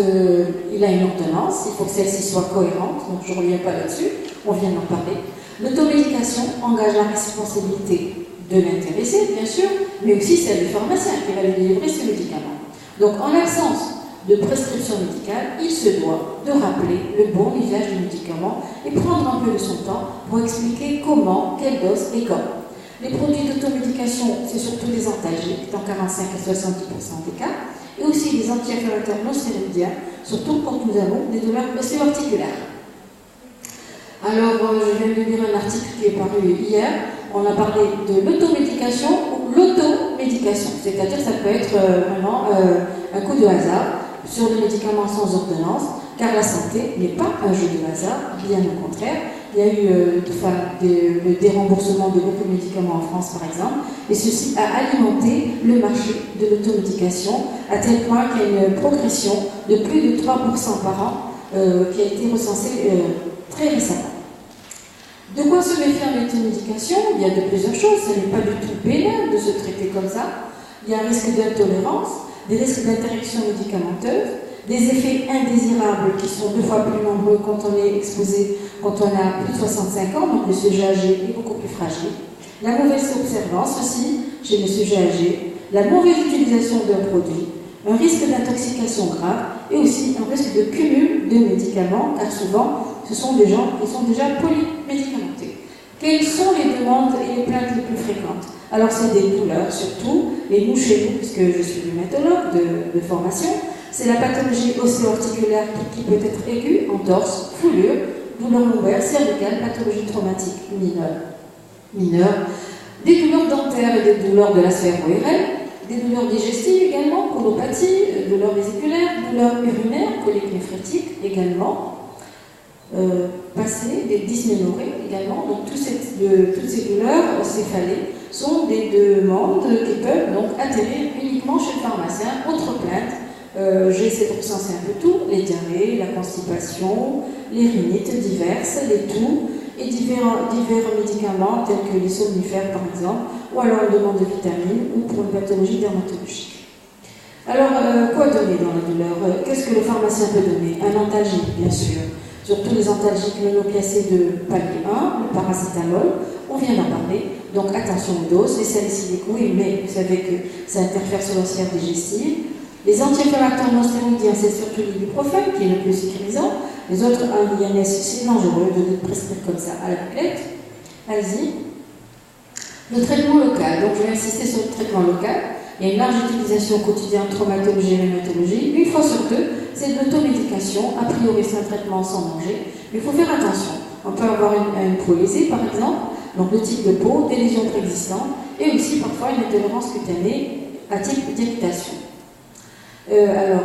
il a une ordonnance, il faut que celle-ci soit cohérente, donc je ne reviens pas là-dessus, on vient d'en parler. L'automédication engage la responsabilité de l'intéressé, bien sûr, mais aussi celle du pharmacien qui va lui délivrer ce médicament. Donc, en l'absence de prescription médicale, il se doit de rappeler le bon usage du médicament et prendre un peu de son temps pour expliquer comment, quelle dose et quand. Les produits d'automédication, c'est surtout des antalgiques, dans 45 à 70% des cas, et aussi des anti-inflammatoires non stéroïdiens, surtout quand nous avons des douleurs ostéo-articulaires. Alors, je viens de lire un article qui est paru hier. On a parlé de l'automédication ou l'automédication, c'est-à-dire ça peut être vraiment un coup de hasard sur les médicaments sans ordonnance, car la santé n'est pas un jeu de hasard, bien au contraire. Il y a eu le déremboursement de beaucoup de médicaments en France, par exemple, et ceci a alimenté le marché de l'automédication à tel point qu'il y a une progression de plus de 3% par an qui a été recensée très récemment. De quoi se méfier en automédication? Il y a de plusieurs choses. Ce n'est pas du tout bénin de se traiter comme ça. Il y a un risque d'intolérance, des risques d'interaction médicamenteuse, des effets indésirables qui sont 2 fois plus nombreux quand on est exposé, quand on a plus de 65 ans, donc le sujet âgé est beaucoup plus fragile. La mauvaise observance aussi chez le sujet âgé, la mauvaise utilisation d'un produit, un risque d'intoxication grave et aussi un risque de cumul de médicaments, car souvent ce sont des gens qui sont déjà polymédicamentés. Quelles sont les demandes et les plaintes les plus fréquentes? Alors c'est des douleurs surtout, et nous chez nous, puisque je suis rhumatologue de formation, c'est la pathologie ostéo-articulaire qui peut être aiguë, entorse, foulure, douleur lombaire, cervicale, pathologie traumatique mineure, des douleurs dentaires et des douleurs de la sphère ORL, des douleurs digestives également, colopathie, douleurs vésiculaires, douleurs urinaires, coliques néphrétiques également, des dysménorrhées également. Donc toutes ces douleurs céphalées sont des demandes qui peuvent donc atterrir uniquement chez le pharmacien. Autre plainte, j'ai essayé de recenser un peu tout, les diarrhées, la constipation, les rhinites diverses, les toux et divers médicaments tels que les somnifères par exemple, ou alors une demande de vitamines ou pour une pathologie dermatologique. Alors, quoi donner dans la douleur? Qu'est-ce que le pharmacien peut donner? Un antalgique, bien sûr. Surtout les antalgiques monoclassés de palier 1, le paracétamol, on vient d'en parler. Donc attention aux doses, les salicyliques, oui, mais vous savez que ça interfère sur la sphère digestive. Les anti-inflammatoires non stéroïdiens, c'est surtout l'ibuprofène qui est le plus sécurisant. Les autres INS, c'est dangereux de prescrire comme ça à la pilette. Allez-y. Le traitement local, donc je vais insister sur le traitement local. Il y a une large utilisation au quotidien en traumatologie et rhumatologie. Une fois sur deux, c'est de l'automédication. A priori, c'est un traitement sans danger. Mais il faut faire attention. On peut avoir une poésie, par exemple, donc le type de peau, des lésions préexistantes, et aussi parfois une intolérance cutanée à type d'irritation. Alors,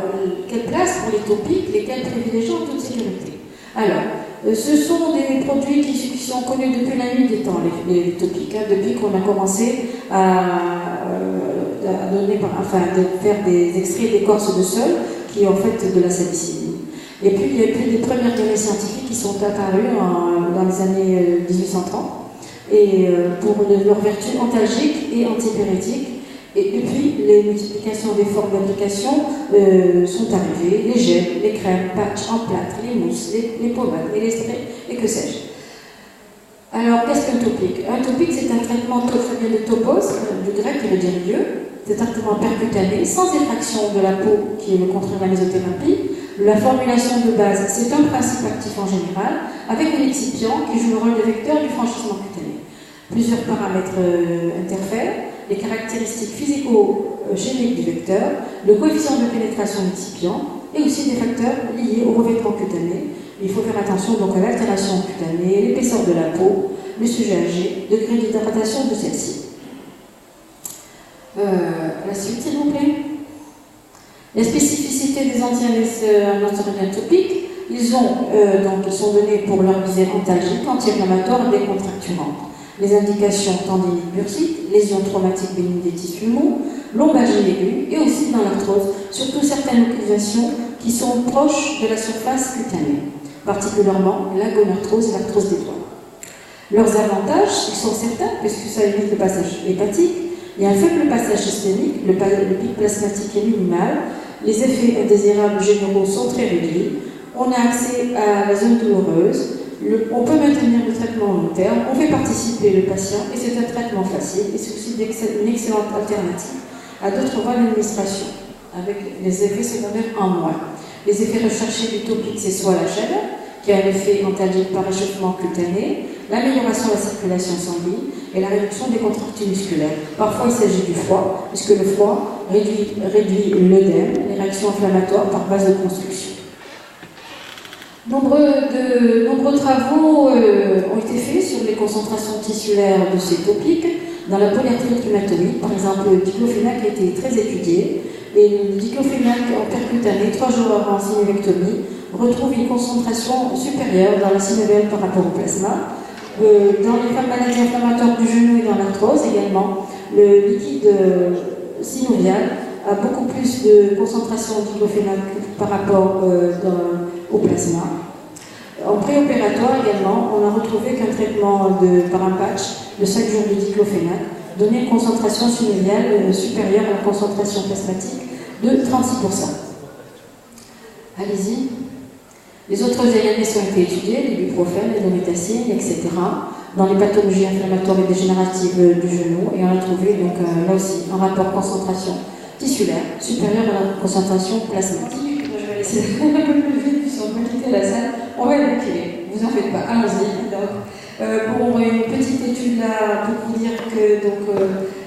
quelle place pour les topiques, lesquels privilégier en toute sécurité? Alors, ce sont des produits qui sont connus depuis la nuit des temps, les topiques, hein, depuis qu'on a commencé à faire des extraits d'écorce de sol qui est en fait de la salicine. Et puis, il y a eu des premières données scientifiques qui sont apparues dans les années 1830 et pour leurs vertus antalgiques et antipyrétiques. Et depuis, les multiplications des formes d'application sont arrivées, les gels, les crèmes, patchs en plâtre, les mousses, les pommades, les sprays, et que sais-je. Alors, qu'est-ce qu'un topique? Un topique, c'est un traitement de topos, du grec qui veut dire lieu. C'est un traitement percutané, sans effraction de la peau, qui est le contraire de la mésothérapie. La formulation de base, c'est un principe actif en général, avec un excipient qui joue le rôle de vecteur du franchissement cutané. Plusieurs paramètres interfèrent. les caractéristiques physico-chimiques du vecteur, le coefficient de pénétration du excipient et aussi des facteurs liés au revêtement cutané. Il faut faire attention donc à l'altération cutanée, l'épaisseur de la peau, le sujet âgé, degré d'hydratation de celle-ci. La suite, s'il vous plaît. Les spécificités des anti-anesthésiens topiques, ils sont donnés pour leur visée antalgique, anti-inflammatoire et décontracturante. Les indications tendinite bursite, lésions traumatiques bénignes des tissus mous, lombalgie aiguë et aussi dans l'arthrose, surtout certaines localisations qui sont proches de la surface cutanée, particulièrement la gonarthrose et l'arthrose des doigts. Leurs avantages, ils sont certains, puisque ça évite le passage hépatique, il y a un faible passage systémique, le pic plasmatique est minimal, les effets indésirables généraux sont très réduits, on a accès à la zone douloureuse, on peut maintenir le traitement long terme, on fait participer le patient et c'est un traitement facile et c'est aussi une excellente alternative à d'autres voies d'administration avec les effets secondaires en moins. Les effets recherchés du topique, c'est soit la chaleur, qui a un effet antalgique par réchauffement cutané, l'amélioration de la circulation sanguine et la réduction des contractures musculaires. Parfois, il s'agit du froid, puisque le froid réduit l'œdème, les réactions inflammatoires par vasoconstriction. Nombreux travaux ont été faits sur les concentrations tissulaires de ces topiques dans la polyarthrite rhumatoïde. Par exemple, le diclofénac a été très étudié. Et le diclofénac en percutané, 3 jours avant synovectomie, retrouve une concentration supérieure dans la synovelle par rapport au plasma. Dans les maladies inflammatoires du genou et dans l'arthrose également, le liquide synovial a beaucoup plus de concentration de diclofénac par rapport au plasma. En préopératoire également, on a retrouvé qu'un traitement par un patch de 5 jours de diclofénac donnait une concentration synoviale supérieure à la concentration plasmatique de 36%. Allez-y. Les autres ANS ont été étudiés, l'ibuprofène, l'indométacine, etc., dans les pathologies inflammatoires et dégénératives du genou, et on a trouvé donc là aussi un rapport concentration tissulaire supérieur à la concentration plasmatique. Je vais laisser un peu plus vite, puisqu'on peut quitter la salle. On va évacuer, vous en faites pas, allons-y. Bon, une petite étude là pour vous dire que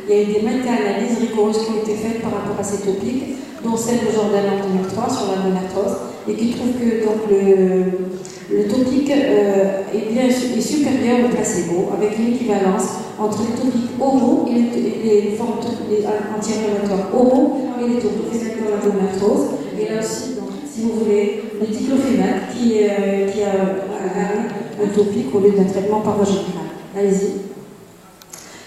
il y a eu des méta-analyses rigoureuses qui ont été faites par rapport à ces topiques, dont celle de Jordan en 2003 sur la gonarthrose, et qui trouve que donc, le topique est supérieur au placebo, avec une équivalence entre les topiques oraux et les formes anti-inflammatoires oraux et les topiques de la gonarthrose. Et là aussi, donc, si vous voulez, le diclofénac qui a un topique au lieu d'un traitement par voie générale. Allez-y.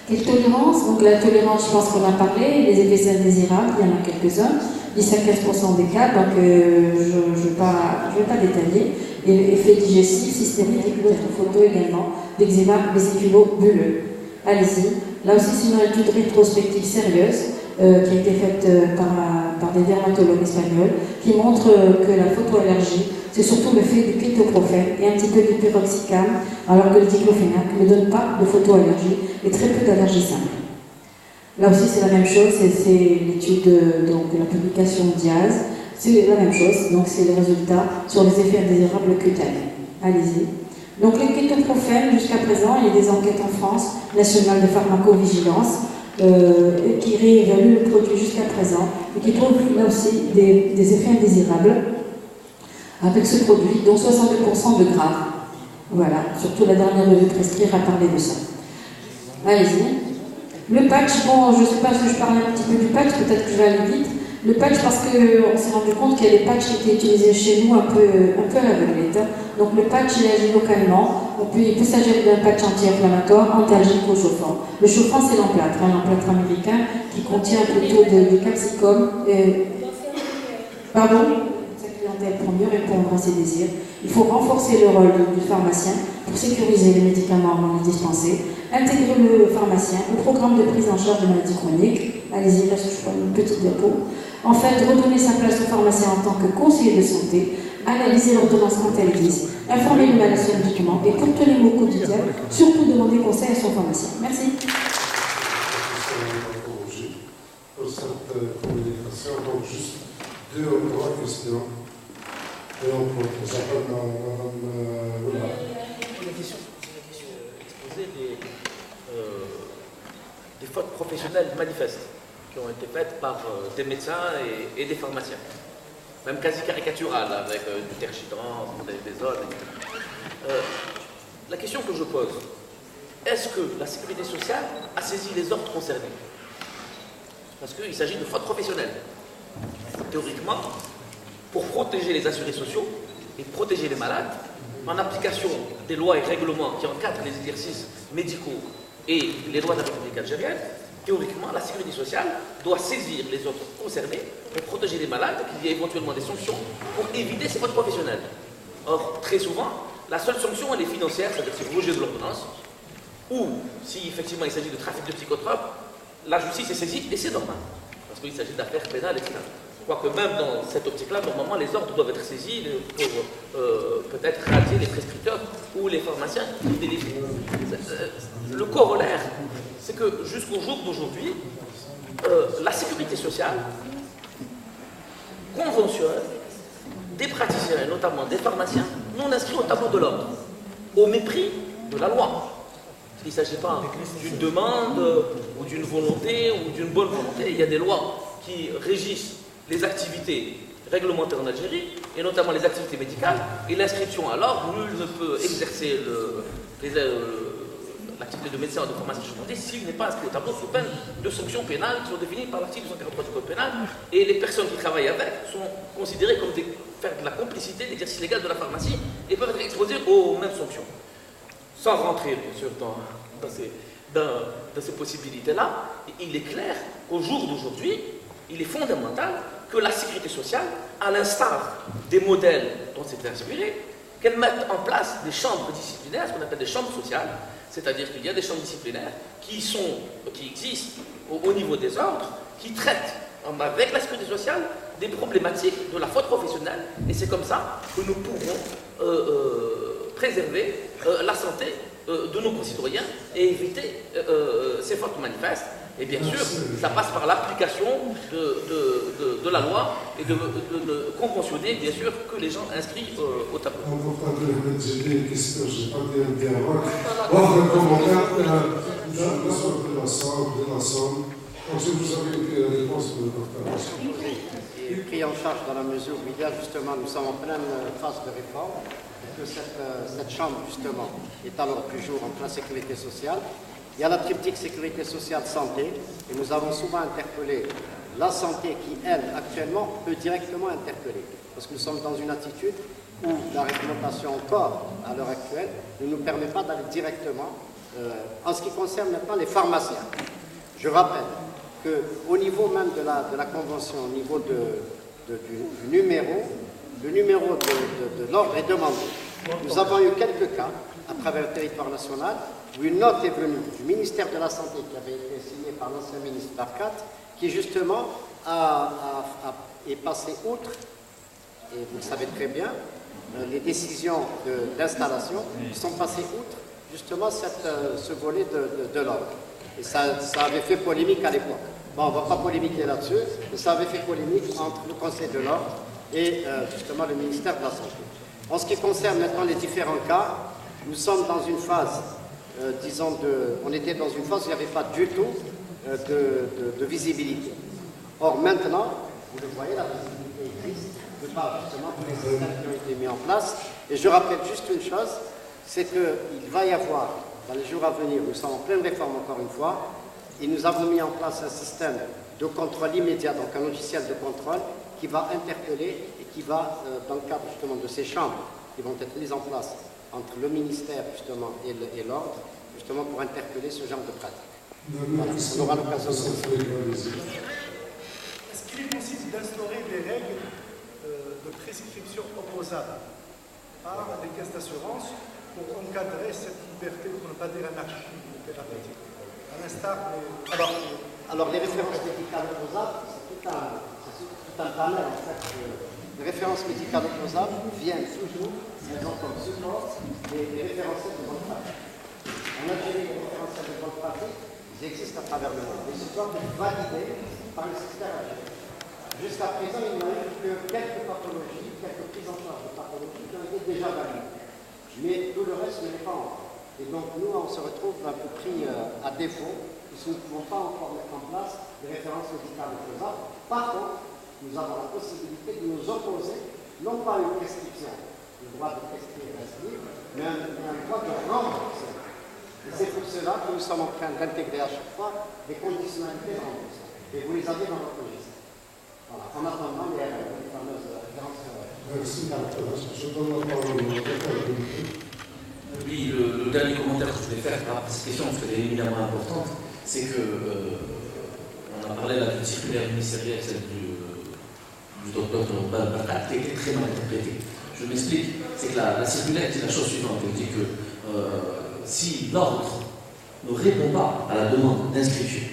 Quelle tolérance? Donc la tolérance, je pense qu'on a parlé, les effets indésirables, il y en a quelques-uns, 10 à 15% des cas, donc je ne vais pas détailler. Et l'effet digestif, systémique, d'autres photos également, d'eczéma vésiculo-bulleux. Allez-y. Là aussi, c'est une étude rétrospective sérieuse qui a été faite par des dermatologues espagnols qui montre que la photoallergie, c'est surtout le fait du kétoprophène et un petit peu du pyroxycam, alors que le diclofénac ne donne pas de photoallergie et très peu d'allergie simple. Là aussi, c'est la même chose, c'est l'étude de la publication Diaz, c'est la même chose, donc c'est les résultats sur les effets indésirables cutanés. Allez-y. Donc les kétoprophènes, jusqu'à présent, il y a des enquêtes en France, nationales de pharmacovigilance, qui réévaluent le produit jusqu'à présent et qui trouvent là aussi des effets indésirables avec ce produit, dont 62% de graves. Voilà, surtout la dernière revue Prescrire a parlé de ça. Allez-y. Le patch, bon, je ne sais pas si je parle un petit peu du patch, peut-être que je vais aller vite. Le patch, parce qu'on s'est rendu compte qu'il y a des patchs qui étaient utilisés chez nous un peu à l'aveuglette. Donc le patch, il agit localement. Il peut s'agir d'un patch anti-inflammatoire, antalgique ou chauffant. Le chauffant, c'est l'emplâtre, l'emplâtre américain qui contient plutôt du capsicum. Pardon? Pour mieux répondre à ses désirs. Il faut renforcer le rôle du pharmacien pour sécuriser les médicaments avant de les dispenser, intégrer le pharmacien au programme de prise en charge de maladies chroniques. Allez-y, là je prends une petite diapo. En fait, redonner sa place au pharmacien en tant que conseiller de santé, analyser l'ordonnance quand elle existe, informer le malade sur le médicament et pour tenir au quotidien, surtout demander conseil à son pharmacien. Merci. Pour cette communication, donc juste 2 ou 3 questions. Et on peut j'appelle Madame Lola. La question exposée des fautes professionnelles manifestes qui ont été faites par des médecins et des pharmaciens. Même quasi caricaturales, avec du tergitrans, des ordres, etc. La question que je pose, est-ce que la sécurité sociale a saisi les ordres concernés? Parce qu'il s'agit de fautes professionnelles. Théoriquement, pour protéger les assurés sociaux et protéger les malades, en application des lois et règlements qui encadrent les exercices médicaux et les lois de la République algérienne, théoriquement, la sécurité sociale doit saisir les autres concernés pour protéger les malades, qu'il y ait éventuellement des sanctions pour éviter ces fautes professionnelles. Or, très souvent, la seule sanction, elle est financière, c'est-à-dire c'est le rejet de l'ordonnance, ou si effectivement il s'agit de trafic de psychotropes, la justice est saisie et c'est normal, parce qu'il s'agit d'affaires pénales, etc. Je crois que même dans cette optique-là, normalement, les ordres doivent être saisis pour peut-être réaliser les prescripteurs ou les pharmaciens qui délivrent. Le corollaire, c'est que jusqu'au jour d'aujourd'hui, la sécurité sociale conventionne des praticiens, et notamment des pharmaciens, non inscrits au tableau de l'ordre, au mépris de la loi. Il ne s'agit pas d'une demande ou d'une volonté ou d'une bonne volonté. Il y a des lois qui régissent les activités réglementaires en Algérie, et notamment les activités médicales, et l'inscription à l'ordre, nul ne peut exercer l'activité de médecin ou de pharmacien supplémentaire s'il n'est pas inscrit au tableau sous peine de sanctions pénales qui sont définies par l'article 243 du Code pénal, et les personnes qui travaillent avec sont considérées comme faire de la complicité d'exercice légal de la pharmacie et peuvent être exposées aux mêmes sanctions. Sans rentrer, bien sûr, dans ces possibilités-là, il est clair qu'au jour d'aujourd'hui, il est fondamental que la sécurité sociale, à l'instar des modèles dont c'est inspiré, qu'elle mette en place des chambres disciplinaires, ce qu'on appelle des chambres sociales, c'est-à-dire qu'il y a des chambres disciplinaires qui existent au niveau des ordres, qui traitent avec la sécurité sociale des problématiques de la faute professionnelle, et c'est comme ça que nous pourrons préserver la santé de nos concitoyens et éviter ces fautes manifestes. Et bien sûr, ça passe par l'application de la loi et de conventionner, bien sûr, que les gens inscrits au tableau. J'ai des questions, je n'ai pas de dialogue. Votre commentaire de la somme. Ensuite, vous avez une réponse de votre et pris en charge dans la mesure où il y a justement, nous sommes en pleine phase de réforme, et que cette chambre justement est à l'ordre du jour entre la sécurité sociale. Il y a la triptyque sécurité sociale santé, et nous avons souvent interpellé la santé qui, elle, actuellement, peut directement interpeller. Parce que nous sommes dans une attitude où la réglementation encore, à l'heure actuelle, ne nous permet pas d'aller directement en ce qui concerne maintenant les pharmaciens. Je rappelle qu'au niveau même de la convention, au niveau du numéro, le numéro de l'ordre est demandé. Nous avons eu quelques cas à travers le territoire national où une note est venue du ministère de la Santé qui avait été signée par l'ancien ministre Barkat, qui justement est passé outre, et vous le savez très bien, les décisions d'installation sont passées outre justement ce volet de l'ordre. Et ça avait fait polémique à l'époque. Bon, on ne va pas polémiquer là-dessus, mais ça avait fait polémique entre le Conseil de l'ordre et justement le ministère de la Santé. En ce qui concerne maintenant les différents cas, nous sommes dans une phase, on était dans une phase où il n'y avait pas du tout de visibilité. Or maintenant, vous le voyez, la visibilité existe, de par justement tous les systèmes qui ont été mis en place. Et je rappelle juste une chose, c'est qu'il va y avoir, dans les jours à venir, nous sommes en pleine réforme encore une fois, et nous avons mis en place un système de contrôle immédiat, donc un logiciel de contrôle qui va interpeller et qui va, dans le cadre justement de ces chambres qui vont être mises en place entre le ministère justement et l'ordre, justement pour interpeller ce genre de pratique. Voilà, on aura l'occasion de... Est-ce qu'il est possible d'instaurer des règles de prescription opposables par les caisses d'assurance pour encadrer cette liberté, pour ne pas dire anarchie thérapeutique, à l'instar des... Alors les références médicales opposables, c'est tout un panel en fait. Les références médicales opposables viennent toujours, elles ont comme support des référentiels de bonne pratique. En Algérie, les référentiels de bonne pratique, ils existent à travers le monde. Ils sont validés par le système algérien. Jusqu'à présent, il n'y a eu que quelques pathologies, quelques prises en charge de pathologies qui ont été déjà validées. Mais tout le reste n'est pas encore. Et donc nous, on se retrouve un peu pris à défaut, puisque nous ne pouvons pas encore mettre en place des références médicales opposables. Par contre, nous avons la possibilité de nous opposer, non pas à une prescription, le droit de prescrire et prescrire, mais un droit de remboursement. Et c'est pour cela que nous sommes en train d'intégrer à chaque fois des conditionnalités de remboursement. Et vous les avez dans votre registre. Voilà. En attendant les fameuses références. Merci. Je donne la parole au docteur. Oui, le dernier commentaire que je voulais faire par rapport à cette question, parce qu'elle est éminemment importante, c'est que on a parlé de la circulaire ministérielle, celle du docteur Barkat, qui a été très mal interprétée. Je m'explique, c'est que la circulaire dit la chose suivante, elle dit que si l'ordre ne répond pas à la demande d'inscription,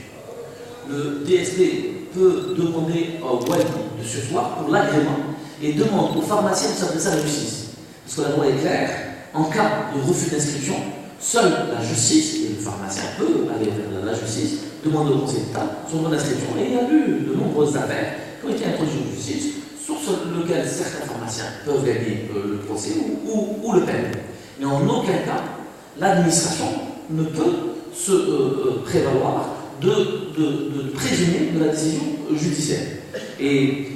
le DSP peut demander au Wali de surseoir pour l'agrément et demande au pharmacien de s'adresser à la justice. Parce que la loi est claire, en cas de refus d'inscription, seule la justice, et le pharmacien peut aller vers la justice, demander au Conseil d'État son droit d'inscription. Et il y a eu de nombreuses affaires qui ont été introduites en justice, sur lesquelles certains pharmaciens peuvent gagner le procès ou le perdre. Mais en aucun cas, l'administration ne peut se prévaloir de présumer de la décision judiciaire. Et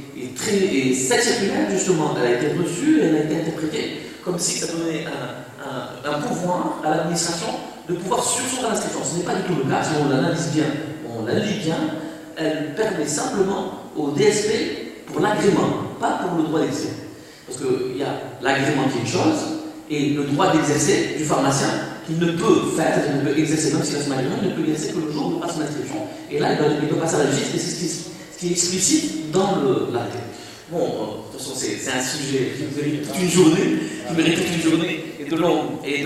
cette circulaire, justement, elle a été reçue, elle a été interprétée comme si ça donnait un pouvoir à l'administration de pouvoir surseoir à l'inscription. Ce n'est pas du tout le cas. Si on l'analyse bien, on la lit bien, elle permet simplement au DSP pour l'agrément, pas pour le droit d'exercer. Parce qu'il y a l'agrément qui est une chose, et le droit d'exercer du pharmacien qu'il ne peut faire, il ne peut exercer, même s'il a son agrément, il ne peut exercer que le jour où il passe son inscription. Et là, il doit passer à la justice, et c'est ce qui est explicite dans l'arrêté. Bon, de toute façon, c'est un sujet qui mérite toute une journée, et de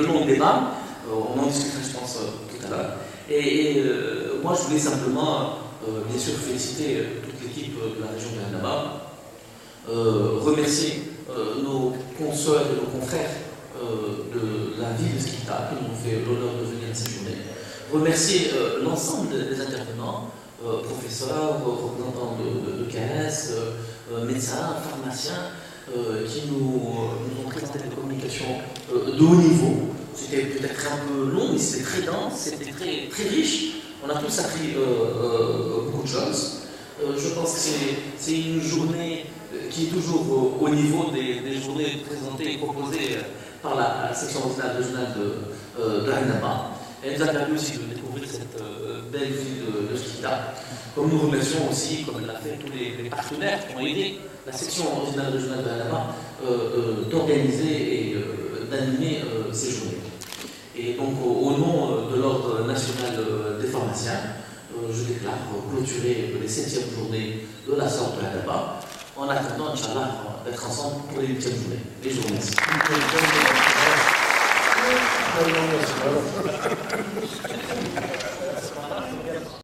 longs débats. On en discutera, je pense, tout à l'heure. Et moi, je voulais simplement, bien sûr, féliciter toute l'équipe de la région de Annaba, remercier nos consoeurs et nos confrères de la ville de Skita qui nous ont fait l'honneur de venir à cette journée. Remercier l'ensemble des intervenants, professeurs, représentants de KS, médecins, pharmaciens, qui nous ont présenté des communications de haut niveau. C'était peut-être un peu long, mais c'était très dense, c'était très riche. On a tous appris beaucoup de choses. Je pense que c'est une journée qui est toujours au niveau des journées présentées et proposées par la section régionale de Annaba. Elle nous a permis aussi de découvrir cette belle ville de Skita. Comme nous remercions aussi, comme l'a fait tous les partenaires qui ont aidé la section régionale de Annaba d'organiser et d'animer ces journées. Et donc, au nom de l'Ordre national des pharmaciens, je déclare clôturer les 7e journées de la sorte de Annaba, en attendant, Inch'Allah, d'être ensemble pour les 8e journées. Et je vous remercie.